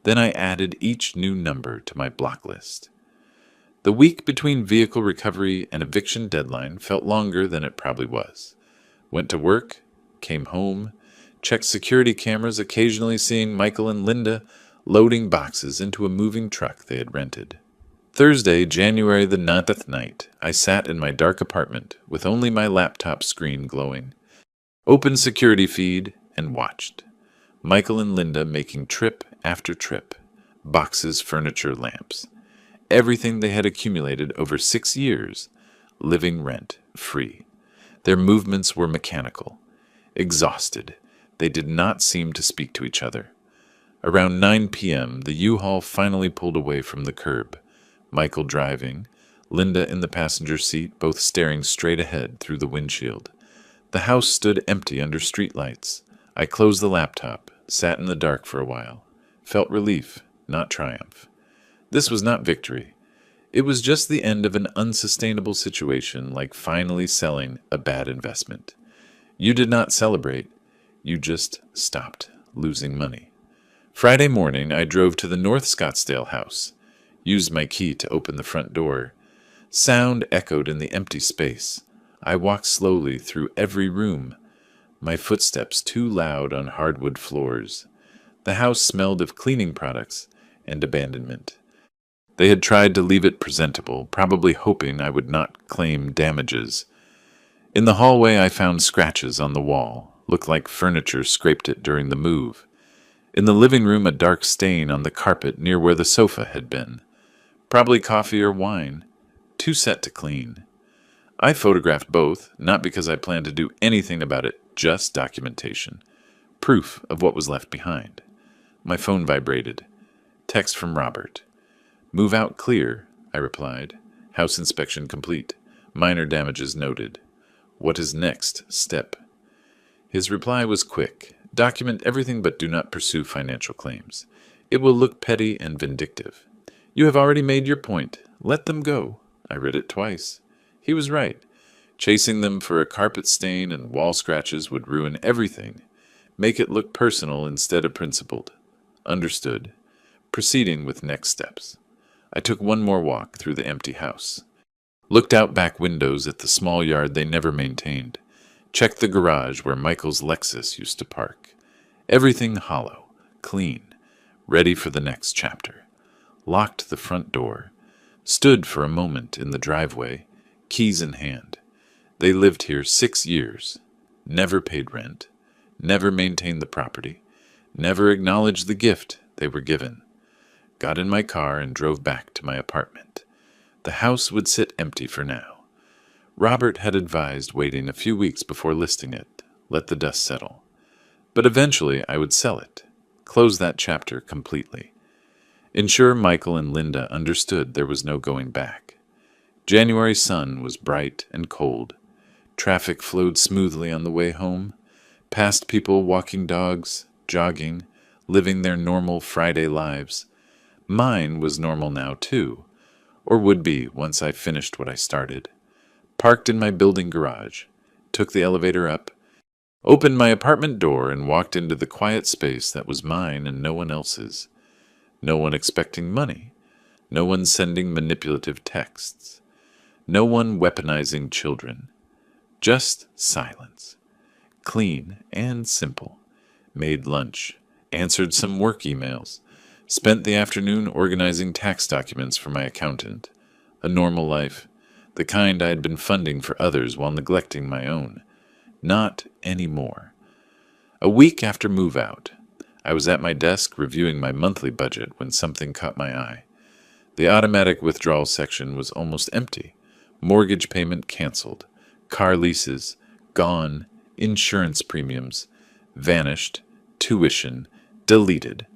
A: Then I added each new number to my block list. The week between vehicle recovery and eviction deadline felt longer than it probably was. Went to work, came home, checked security cameras, occasionally seeing Michael and Linda loading boxes into a moving truck they had rented. Thursday, January the 9th night, I sat in my dark apartment with only my laptop screen glowing. Opened security feed and watched. Michael and Linda making trip after trip. Boxes, furniture, lamps. Everything they had accumulated over 6 years, living rent-free. Their movements were mechanical. Exhausted, they did not seem to speak to each other. Around 9 p.m., the U-Haul finally pulled away from the curb. Michael driving, Linda in the passenger seat, both staring straight ahead through the windshield. The house stood empty under streetlights. I closed the laptop, sat in the dark for a while. Felt relief, not triumph. This was not victory. It was just the end of an unsustainable situation, like finally selling a bad investment. You did not celebrate. You just stopped losing money. Friday morning, I drove to the North Scottsdale house, used my key to open the front door. Sound echoed in the empty space. I walked slowly through every room, my footsteps too loud on hardwood floors. The house smelled of cleaning products and abandonment. They had tried to leave it presentable, probably hoping I would not claim damages. In the hallway, I found scratches on the wall, looked like furniture scraped it during the move. In the living room, a dark stain on the carpet near where the sofa had been. Probably coffee or wine, too set to clean. I photographed both, not because I planned to do anything about it, just documentation. Proof of what was left behind. My phone vibrated. Text from Robert. "Move out clear," I replied. "House inspection complete. Minor damages noted. What is next step?" His reply was quick. "Document everything but do not pursue financial claims. It will look petty and vindictive. You have already made your point. Let them go." I read it twice. He was right. Chasing them for a carpet stain and wall scratches would ruin everything. Make it look personal instead of principled. Understood. Proceeding with next steps. I took one more walk through the empty house. Looked out back windows at the small yard they never maintained. Checked the garage where Michael's Lexus used to park. Everything hollow, clean, ready for the next chapter. Locked the front door. Stood for a moment in the driveway, keys in hand. They lived here 6 years. Never paid rent. Never maintained the property. Never acknowledged the gift they were given. Got in my car and drove back to my apartment. The house would sit empty for now. Robert had advised waiting a few weeks before listing it, let the dust settle. But eventually I would sell it, close that chapter completely. Ensure Michael and Linda understood there was no going back. January sun was bright and cold. Traffic flowed smoothly on the way home. Past people walking dogs, jogging, living their normal Friday lives. Mine was normal now, too, or would be once I finished what I started. Parked in my building garage, took the elevator up, opened my apartment door and walked into the quiet space that was mine and no one else's. No one expecting money. No one sending manipulative texts. No one weaponizing children. Just silence. Clean and simple. Made lunch. Answered some work emails. Spent the afternoon organizing tax documents for my accountant. A normal life. The kind I had been funding for others while neglecting my own. Not anymore. A week after move-out, I was at my desk reviewing my monthly budget when something caught my eye. The automatic withdrawal section was almost empty. Mortgage payment canceled. Car leases gone. Insurance premiums vanished. Tuition deleted.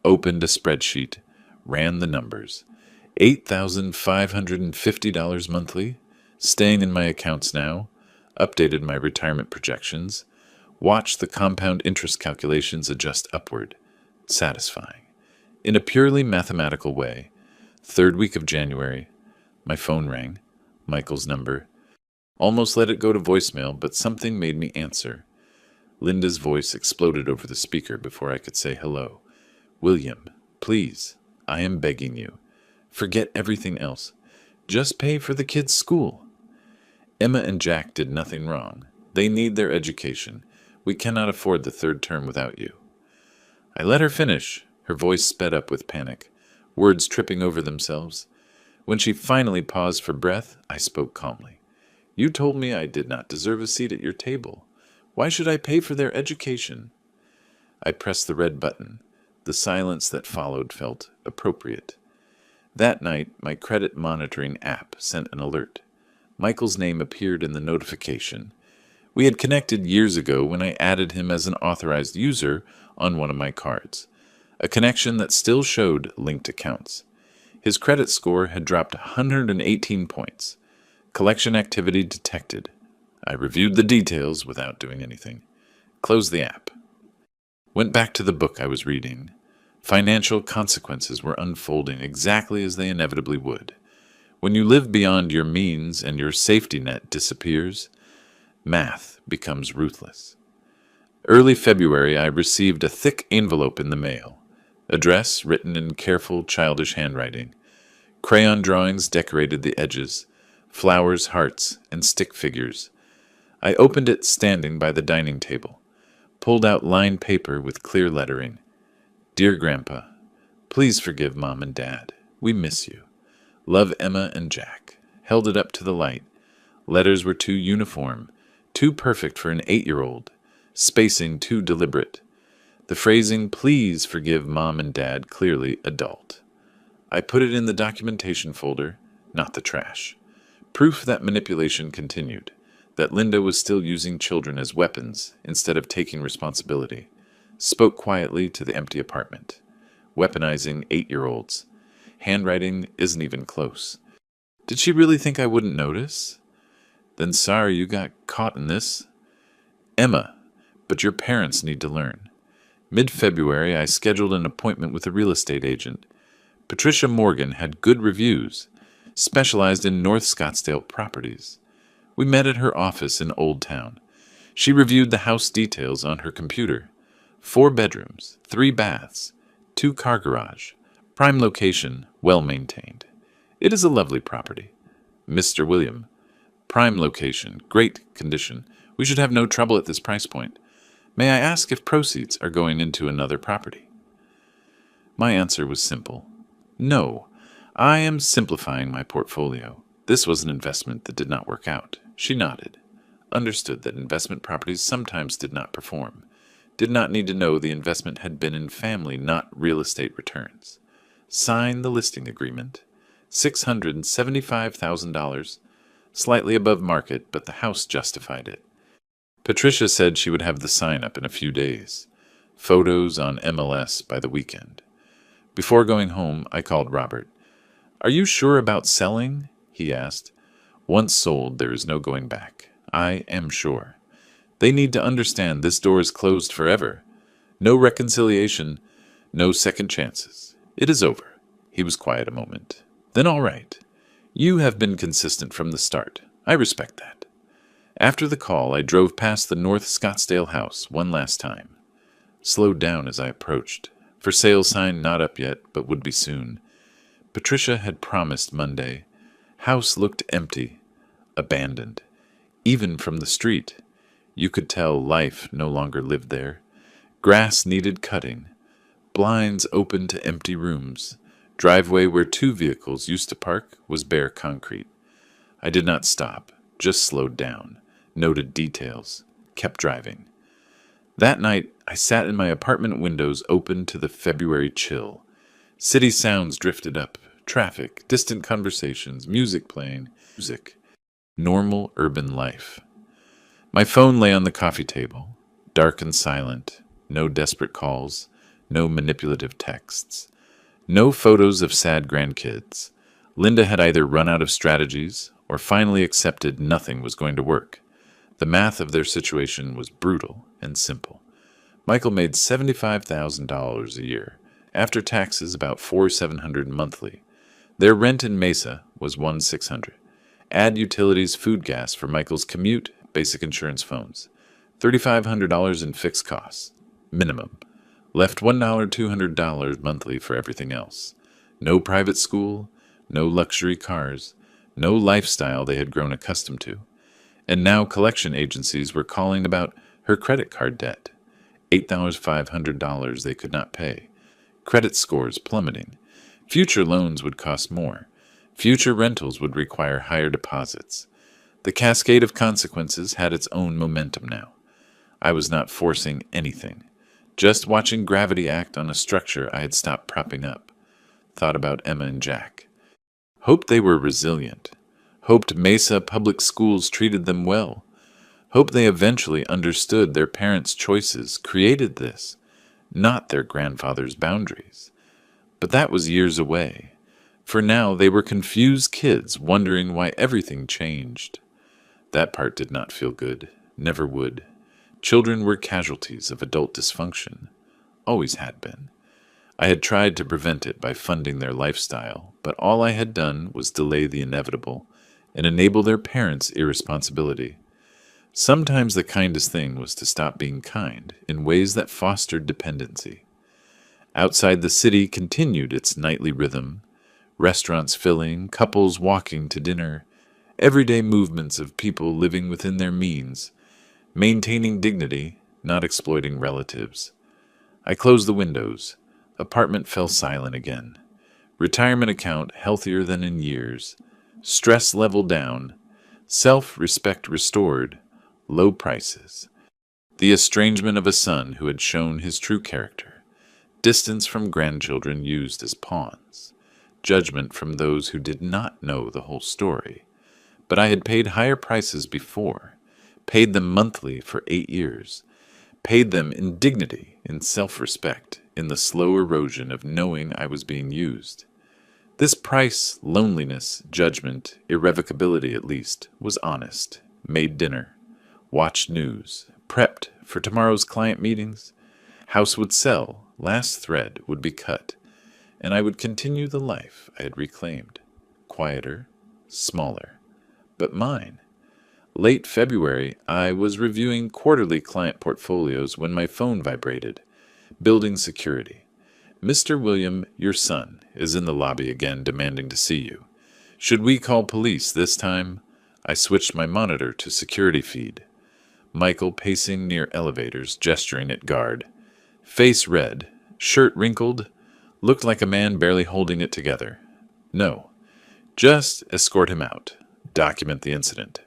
A: Opened a spreadsheet. Ran the numbers. $8,550 monthly. Staying in my accounts now. Updated my retirement projections. Watched the compound interest calculations adjust upward. Satisfying. In a purely mathematical way. Third week of January. My phone rang. Michael's number. Almost let it go to voicemail, but something made me answer. Linda's voice exploded over the speaker before I could say hello. "William, please, I am begging you. Forget everything else. Just pay for the kids' school. Emma and Jack did nothing wrong. They need their education. We cannot afford the third term without you." I let her finish, her voice sped up with panic, words tripping over themselves. When she finally paused for breath, I spoke calmly. "You told me I did not deserve a seat at your table. Why should I pay for their education?" I pressed the red button. The silence that followed felt appropriate. That night, my credit monitoring app sent an alert. Michael's name appeared in the notification. We had connected years ago when I added him as an authorized user on one of my cards, a connection that still showed linked accounts. His credit score had dropped 118 points. Collection activity detected. I reviewed the details without doing anything. Closed the app. Went back to the book I was reading. Financial consequences were unfolding exactly as they inevitably would. When you live beyond your means and your safety net disappears, math becomes ruthless. Early February, I received a thick envelope in the mail. Address written in careful, childish handwriting. Crayon drawings decorated the edges. Flowers, hearts, and stick figures. I opened it standing by the dining table. Pulled out lined paper with clear lettering. Dear Grandpa, please forgive Mom and Dad. We miss you. Love, Emma and Jack. Held it up to the light. Letters were too uniform, too perfect for an 8-year-old. Spacing too deliberate. The phrasing, please forgive Mom and Dad, clearly adult. I put it in the documentation folder, not the trash. Proof that manipulation continued, that Linda was still using children as weapons instead of taking responsibility. Spoke quietly to the empty apartment. Weaponizing 8-year-olds. Handwriting isn't even close. Did she really think I wouldn't notice? Then sorry you got caught in this. Emma, but your parents need to learn. Mid-February, I scheduled an appointment with a real estate agent. Patricia Morgan had good reviews, specialized in North Scottsdale properties. We met at her office in Old Town. She reviewed the house details on her computer. 4 bedrooms, 3 baths, 2-car garage, prime location, well maintained. It is a lovely property. Mr. William, prime location, great condition. We should have no trouble at this price point. May I ask if proceeds are going into another property? My answer was simple. No, I am simplifying my portfolio. This was an investment that did not work out. She nodded. Understood that investment properties sometimes did not perform. Did not need to know the investment had been in family, not real estate returns. Signed the listing agreement. $675,000. Slightly above market, but the house justified it. Patricia said she would have the sign up in a few days. Photos on MLS by the weekend. Before going home, I called Robert. Are you sure about selling? He asked. Once sold, there is no going back. I am sure. They need to understand this door is closed forever. No reconciliation, no second chances. It is over. He was quiet a moment. Then all right. You have been consistent from the start. I respect that. After the call, I drove past the North Scottsdale house one last time. Slowed down as I approached. For sale sign not up yet, but would be soon. Patricia had promised Monday. House looked empty, abandoned. Even from the street, you could tell life no longer lived there. Grass needed cutting. Blinds open to empty rooms. Driveway where 2 vehicles used to park was bare concrete. I did not stop, just slowed down. Noted details, kept driving. That night, I sat in my apartment windows open to the February chill. City sounds drifted up, traffic, distant conversations, music playing, normal urban life. My phone lay on the coffee table, dark and silent, no desperate calls, no manipulative texts, no photos of sad grandkids. Linda had either run out of strategies or finally accepted nothing was going to work. The math of their situation was brutal and simple. Michael made $75,000 a year. After taxes, about $4,700 monthly. Their rent in Mesa was $1,600. Add utilities, food, gas for Michael's commute, basic insurance, phones. $3,500 in fixed costs, minimum. Left $200 monthly for everything else. No private school, no luxury cars, no lifestyle they had grown accustomed to. And now collection agencies were calling about her credit card debt. $8,500 they could not pay. Credit scores plummeting. Future loans would cost more. Future rentals would require higher deposits. The cascade of consequences had its own momentum now. I was not forcing anything. Just watching gravity act on a structure I had stopped propping up. Thought about Emma and Jack. Hoped they were resilient. Hoped Mesa public schools treated them well. Hoped they eventually understood their parents' choices created this, not their grandfather's boundaries. But that was years away. For now, they were confused kids wondering why everything changed. That part did not feel good, never would. Children were casualties of adult dysfunction, always had been. I had tried to prevent it by funding their lifestyle, but all I had done was delay the inevitable and enable their parents' irresponsibility. Sometimes the kindest thing was to stop being kind in ways that fostered dependency. Outside the city continued its nightly rhythm, restaurants filling, couples walking to dinner, everyday movements of people living within their means, maintaining dignity, not exploiting relatives. I closed the windows. Apartment fell silent again. Retirement account healthier than in years. Stress level down. Self-respect restored. Low prices. The estrangement of a son who had shown his true character. Distance from grandchildren used as pawns. Judgment from those who did not know the whole story. But I had paid higher prices before. Paid them monthly for 8 years. Paid them in dignity, in self-respect, in the slow erosion of knowing I was being used. This price, loneliness, judgment, irrevocability at least, was honest. Made dinner. Watched news. Prepped for tomorrow's client meetings. House would sell. Last thread would be cut. And I would continue the life I had reclaimed. Quieter, smaller, but mine. Late February, I was reviewing quarterly client portfolios when my phone vibrated. Building security. Mr. William, your son, is in the lobby again demanding to see you. Should we call police this time? I switched my monitor to security feed. Michael pacing near elevators, gesturing at guard. Face red, shirt wrinkled, looked like a man barely holding it together. No. Just escort him out. Document the incident.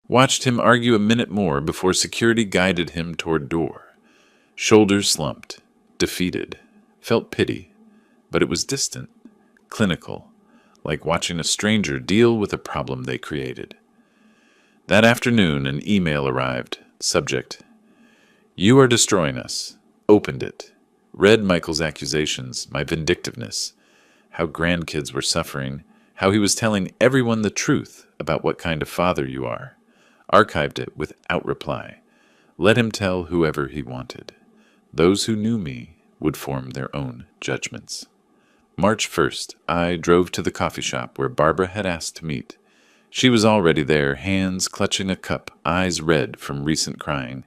A: Watched him argue a minute more before security guided him toward door. Shoulders slumped, defeated, felt pity, but it was distant, clinical, like watching a stranger deal with a problem they created. That afternoon, an email arrived. Subject: You are destroying us. Opened it. Read Michael's accusations, my vindictiveness, how grandkids were suffering, how he was telling everyone the truth about what kind of father you are. Archived it without reply. Let him tell whoever he wanted. Those who knew me would form their own judgments. March 1st, I drove to the coffee shop where Barbara had asked to meet. She was already there, hands clutching a cup, eyes red from recent crying.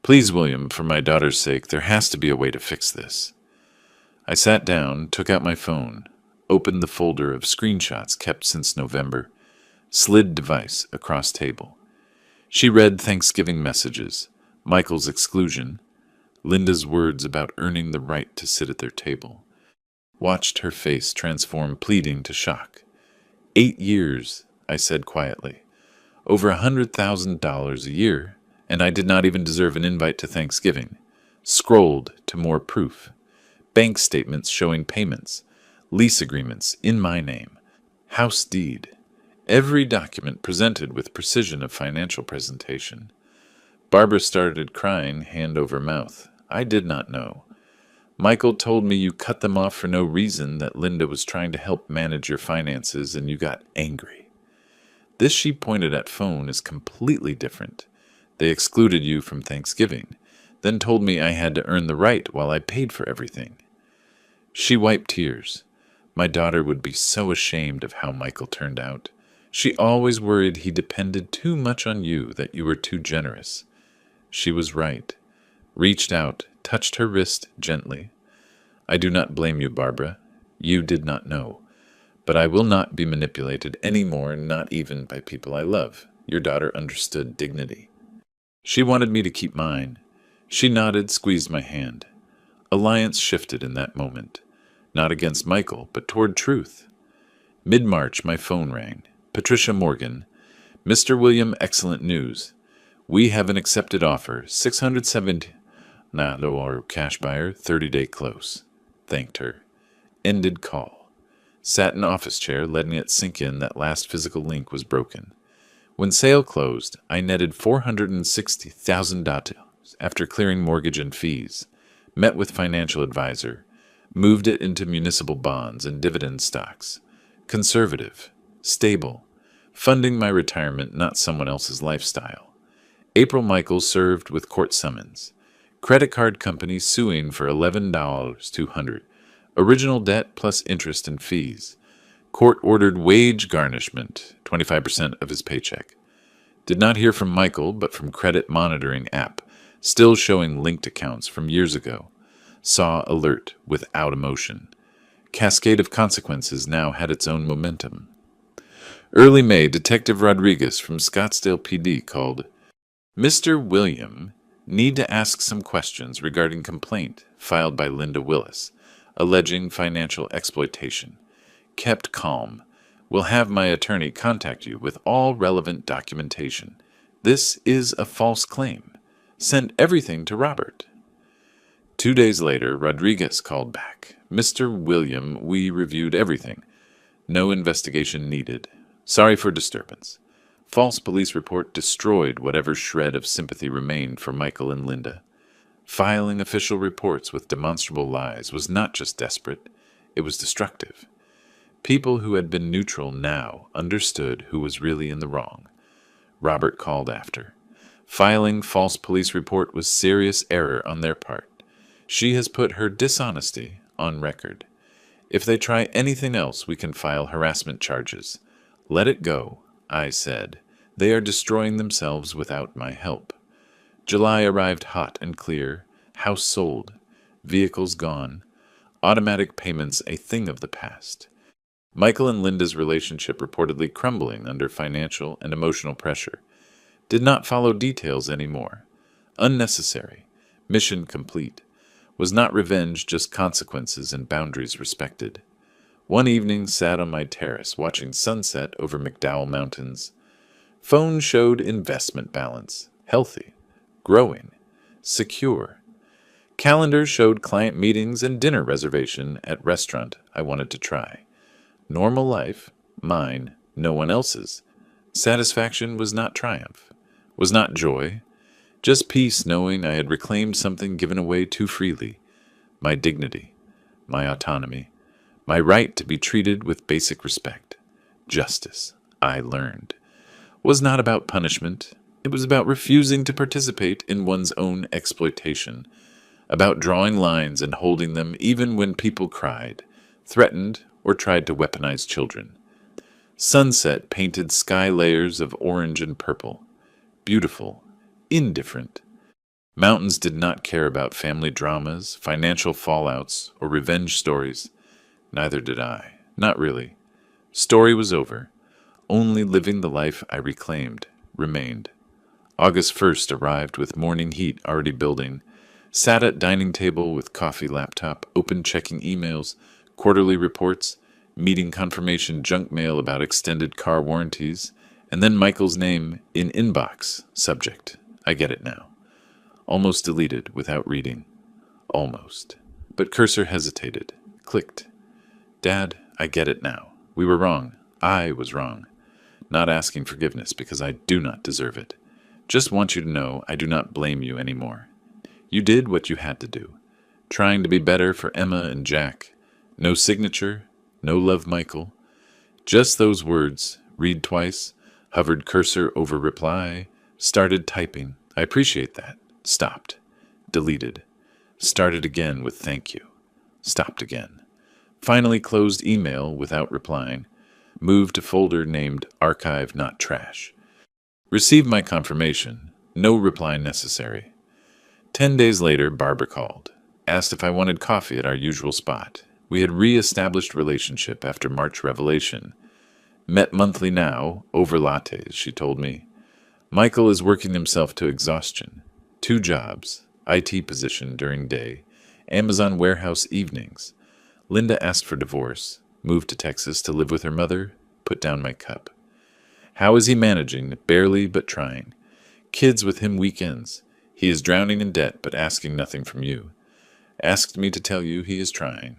A: Please, William, for my daughter's sake, there has to be a way to fix this. I sat down, took out my phone, opened the folder of screenshots kept since November, slid device across table. She read Thanksgiving messages, Michael's exclusion, Linda's words about earning the right to sit at their table. Watched her face transform pleading to shock. 8 years, I said quietly. Over $100,000 a year, and I did not even deserve an invite to Thanksgiving. Scrolled to more proof. Bank statements showing payments. Lease agreements in my name. House deed. Every document presented with precision of financial presentation. Barbara started crying, hand over mouth. I did not know. Michael told me you cut them off for no reason, that Linda was trying to help manage your finances, and you got angry. This, she pointed at phone, is completely different. They excluded you from Thanksgiving, then told me I had to earn the right while I paid for everything. She wiped tears. My daughter would be so ashamed of how Michael turned out. She always worried he depended too much on you, that you were too generous. She was right. Reached out, touched her wrist gently. I do not blame you, Barbara. You did not know. But I will not be manipulated any more, not even by people I love. Your daughter understood dignity. She wanted me to keep mine. She nodded, squeezed my hand. Alliance shifted in that moment. Not against Michael, but toward truth. Mid-March, my phone rang. Patricia Morgan. Mr. William, excellent news. We have an accepted offer, $670. Or cash buyer, 30-day close. Thanked her. Ended call. Sat in office chair, letting it sink in that last physical link was broken. When sale closed, I netted $460,000 after clearing mortgage and fees. Met with financial advisor. Moved it into municipal bonds and dividend stocks. Conservative. Stable. Funding my retirement, not someone else's lifestyle. April Michaels served with court summons. Credit card company suing for $11,200. Original debt plus interest and fees. Court ordered wage garnishment, 25% of his paycheck. Did not hear from Michael, but from credit monitoring app, still showing linked accounts from years ago. Saw alert without emotion. Cascade of consequences now had its own momentum. Early May, Detective Rodriguez from Scottsdale PD called. Mr. William, need to ask some questions regarding complaint filed by Linda Willis, alleging financial exploitation. Kept calm. Will have my attorney contact you with all relevant documentation. This is a false claim. Send everything to Robert. 2 days later, Rodriguez called back. Mr. William, we reviewed everything. No investigation needed. Sorry for disturbance. False police report destroyed whatever shred of sympathy remained for Michael and Linda. Filing official reports with demonstrable lies was not just desperate, it was destructive. People who had been neutral now understood who was really in the wrong. Robert called after. Filing false police report was serious error on their part. She has put her dishonesty on record. If they try anything else, we can file harassment charges. Let it go, I said. They are destroying themselves without my help. July arrived hot and clear. House sold. Vehicles gone. Automatic payments a thing of the past. Michael and Linda's relationship reportedly crumbling under financial and emotional pressure. Did not follow details anymore. Unnecessary. Mission complete. Was not revenge, just consequences and boundaries respected. One evening sat on my terrace watching sunset over McDowell Mountains. Phone showed investment balance. Healthy. Growing. Secure. Calendar showed client meetings and dinner reservation at restaurant I wanted to try. Normal life. Mine. No one else's. Satisfaction was not triumph. Was not joy. Just peace knowing I had reclaimed something given away too freely. My dignity. My autonomy. My right to be treated with basic respect. Justice, I learned, was not about punishment. It was about refusing to participate in one's own exploitation, about drawing lines and holding them even when people cried, threatened, or tried to weaponize children. Sunset painted sky layers of orange and purple. Beautiful, indifferent. Mountains did not care about family dramas, financial fallouts, or revenge stories. Neither did I. Not really. Story was over. Only living the life I reclaimed remained. August 1st arrived with morning heat already building. Sat at dining table with coffee laptop, open checking emails, quarterly reports, meeting confirmation junk mail about extended car warranties, and then Michael's name in inbox, subject. I get it now. Almost deleted without reading. Almost. But cursor hesitated. Clicked. Dad, I get it now. We were wrong. I was wrong. Not asking forgiveness because I do not deserve it. Just want you to know I do not blame you anymore. You did what you had to do. Trying to be better for Emma and Jack. No signature. No love, Michael. Just those words. Read twice. Hovered cursor over reply. Started typing. I appreciate that. Stopped. Deleted. Started again with thank you. Stopped again. Finally closed email without replying. Moved to folder named Archive Not Trash. Received my confirmation. No reply necessary. 10 days later, Barbara called. Asked if I wanted coffee at our usual spot. We had re-established relationship after March revelation. Met monthly now, over lattes, she told me. Michael is working himself to exhaustion. 2 jobs, IT position during day, Amazon warehouse evenings. Linda asked for divorce, moved to Texas to live with her mother, put down my cup. How is he managing? Barely, but trying. Kids with him weekends. He is drowning in debt, but asking nothing from you. Asked me to tell you he is trying.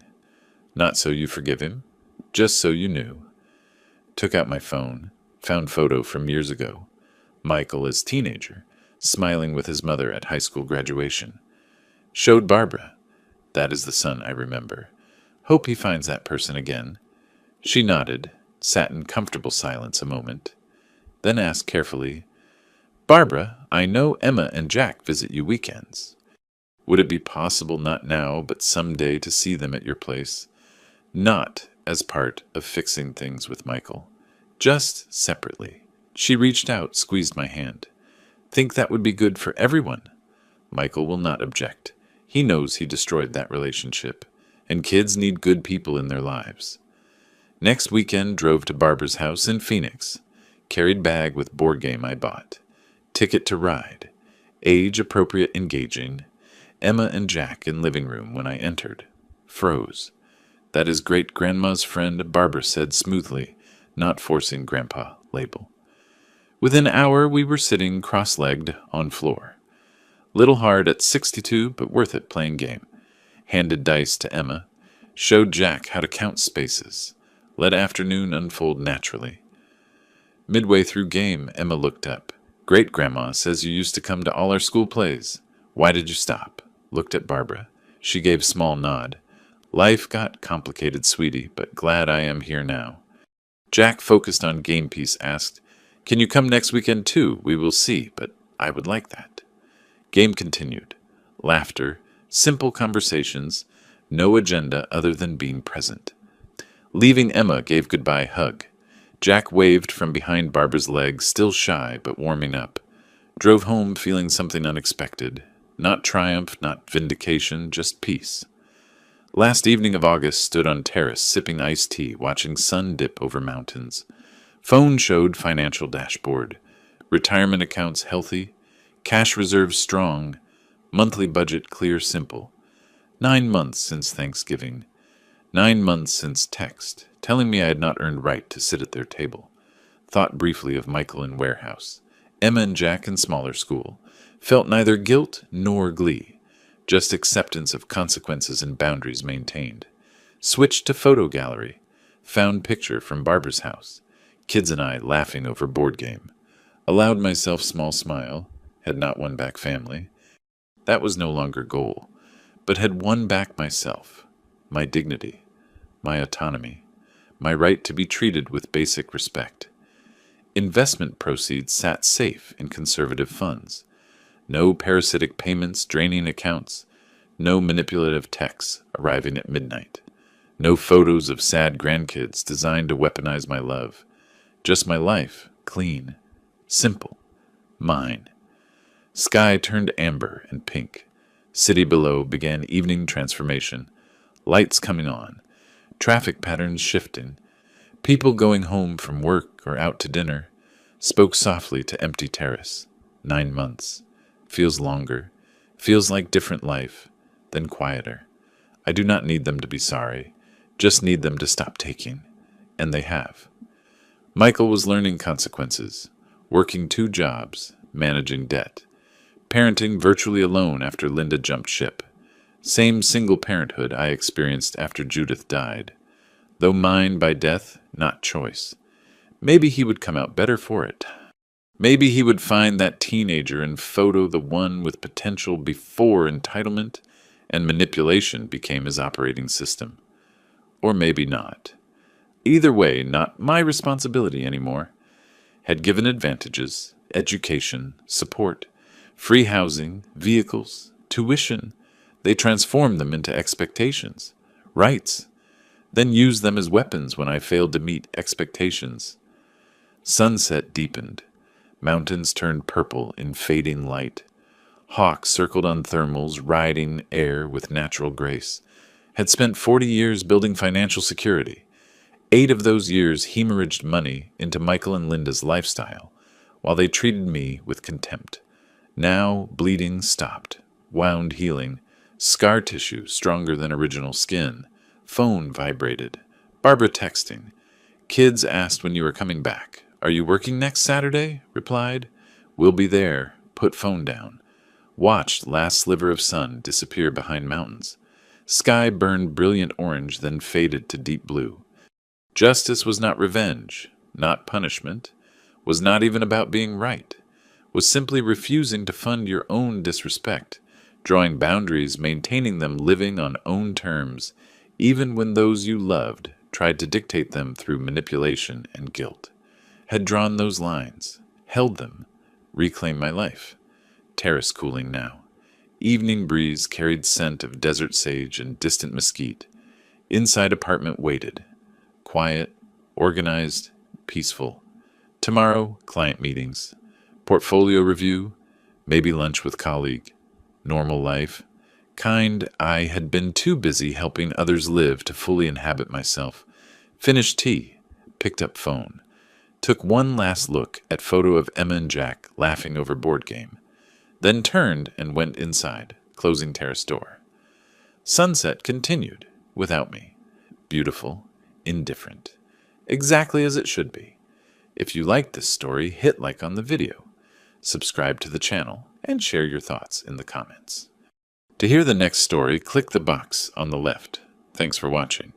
A: Not so you forgive him, just so you knew. Took out my phone, found photo from years ago. Michael as teenager, smiling with his mother at high school graduation. Showed Barbara. That is the son I remember. Hope he finds that person again. She nodded, sat in comfortable silence a moment, then asked carefully, "Barbara, I know Emma and Jack visit you weekends. Would it be possible not now, but someday to see them at your place? Not as part of fixing things with Michael, just separately." She reached out, squeezed my hand. "Think that would be good for everyone?" Michael will not object. He knows he destroyed that relationship, and kids need good people in their lives. Next weekend drove to Barbara's house in Phoenix. Carried bag with board game I bought. Ticket to ride. Age appropriate engaging. Emma and Jack in living room when I entered. Froze. "That is great-grandma's friend," Barbara said smoothly, not forcing Grandpa label. Within an hour we were sitting cross-legged on floor. Little hard at 62, but worth it playing game. Handed dice to Emma. Showed Jack how to count spaces. Let afternoon unfold naturally. Midway through game, Emma looked up. "Great-grandma says you used to come to all our school plays. Why did you stop?" Looked at Barbara. She gave small nod. "Life got complicated, sweetie, but glad I am here now." Jack, focused on game piece, asked, "Can you come next weekend too? We will see, but I would like that." Game continued. Laughter, simple conversations, no agenda other than being present. Leaving, Emma gave goodbye hug. Jack waved from behind Barbara's legs, still shy but warming up. Drove home feeling something unexpected. Not triumph, not vindication, just peace. Last evening of August, stood on terrace sipping iced tea, watching sun dip over mountains. Phone showed financial dashboard. Retirement accounts healthy. Cash reserves strong. Monthly budget clear, simple. 9 months since Thanksgiving. 9 months since text, telling me I had not earned right to sit at their table. Thought briefly of Michael in warehouse. Emma and Jack in smaller school. Felt neither guilt nor glee. Just acceptance of consequences and boundaries maintained. Switched to photo gallery. Found picture from Barbara's house. Kids and I laughing over board game. Allowed myself small smile. Had not won back family. That was no longer goal, but had won back myself. My dignity. My autonomy. My right to be treated with basic respect. Investment proceeds sat safe in conservative funds. No parasitic payments draining accounts. No manipulative texts arriving at midnight. No photos of sad grandkids designed to weaponize my love. Just my life, clean, simple, mine. Sky turned amber and pink. City below began evening transformation. Lights coming on. Traffic patterns shifting. People going home from work or out to dinner. Spoke softly to empty terrace. 9 months. Feels longer. Feels like different life. Then quieter. I do not need them to be sorry. Just need them to stop taking. And they have. Michael was learning consequences. Working 2 jobs. Managing debt. Parenting virtually alone after Linda jumped ship. Same single parenthood I experienced after Judith died. Though mine by death, not choice. Maybe he would come out better for it. Maybe he would find that teenager and photo the one with potential before entitlement and manipulation became his operating system. Or maybe not. Either way, not my responsibility anymore. Had given advantages, education, support, free housing, vehicles, tuition. They transformed them into expectations, rights, then used them as weapons when I failed to meet expectations. Sunset deepened. Mountains turned purple in fading light. Hawks circled on thermals, riding air with natural grace. Had spent 40 years building financial security. 8 of those years hemorrhaged money into Michael and Linda's lifestyle, while they treated me with contempt. Now bleeding stopped, wound healing, scar tissue stronger than original skin. Phone vibrated. Barbara texting. Kids asked when you were coming back. "Are you working next Saturday?" Replied. "We'll be there." Put phone down. Watched last sliver of sun disappear behind mountains. Sky burned brilliant orange, then faded to deep blue. Justice was not revenge, not punishment, was not even about being right, was simply refusing to fund your own disrespect, drawing boundaries, maintaining them, living on own terms, even when those you loved tried to dictate them through manipulation and guilt. Had drawn those lines, held them, reclaimed my life. Terrace cooling now. Evening breeze carried scent of desert sage and distant mesquite. Inside apartment waited. Quiet, organized, peaceful. Tomorrow, client meetings. Portfolio review. Maybe lunch with colleague. Normal life. Kind I had been too busy helping others live to fully inhabit myself. Finished tea. Picked up phone. Took one last look at photo of Emma and Jack laughing over board game. Then turned and went inside, closing terrace door. Sunset continued, without me. Beautiful, indifferent. Exactly as it should be. If you liked this story, hit like on the video. Subscribe to the channel, and share your thoughts in the comments. To hear the next story, click the box on the left. Thanks for watching.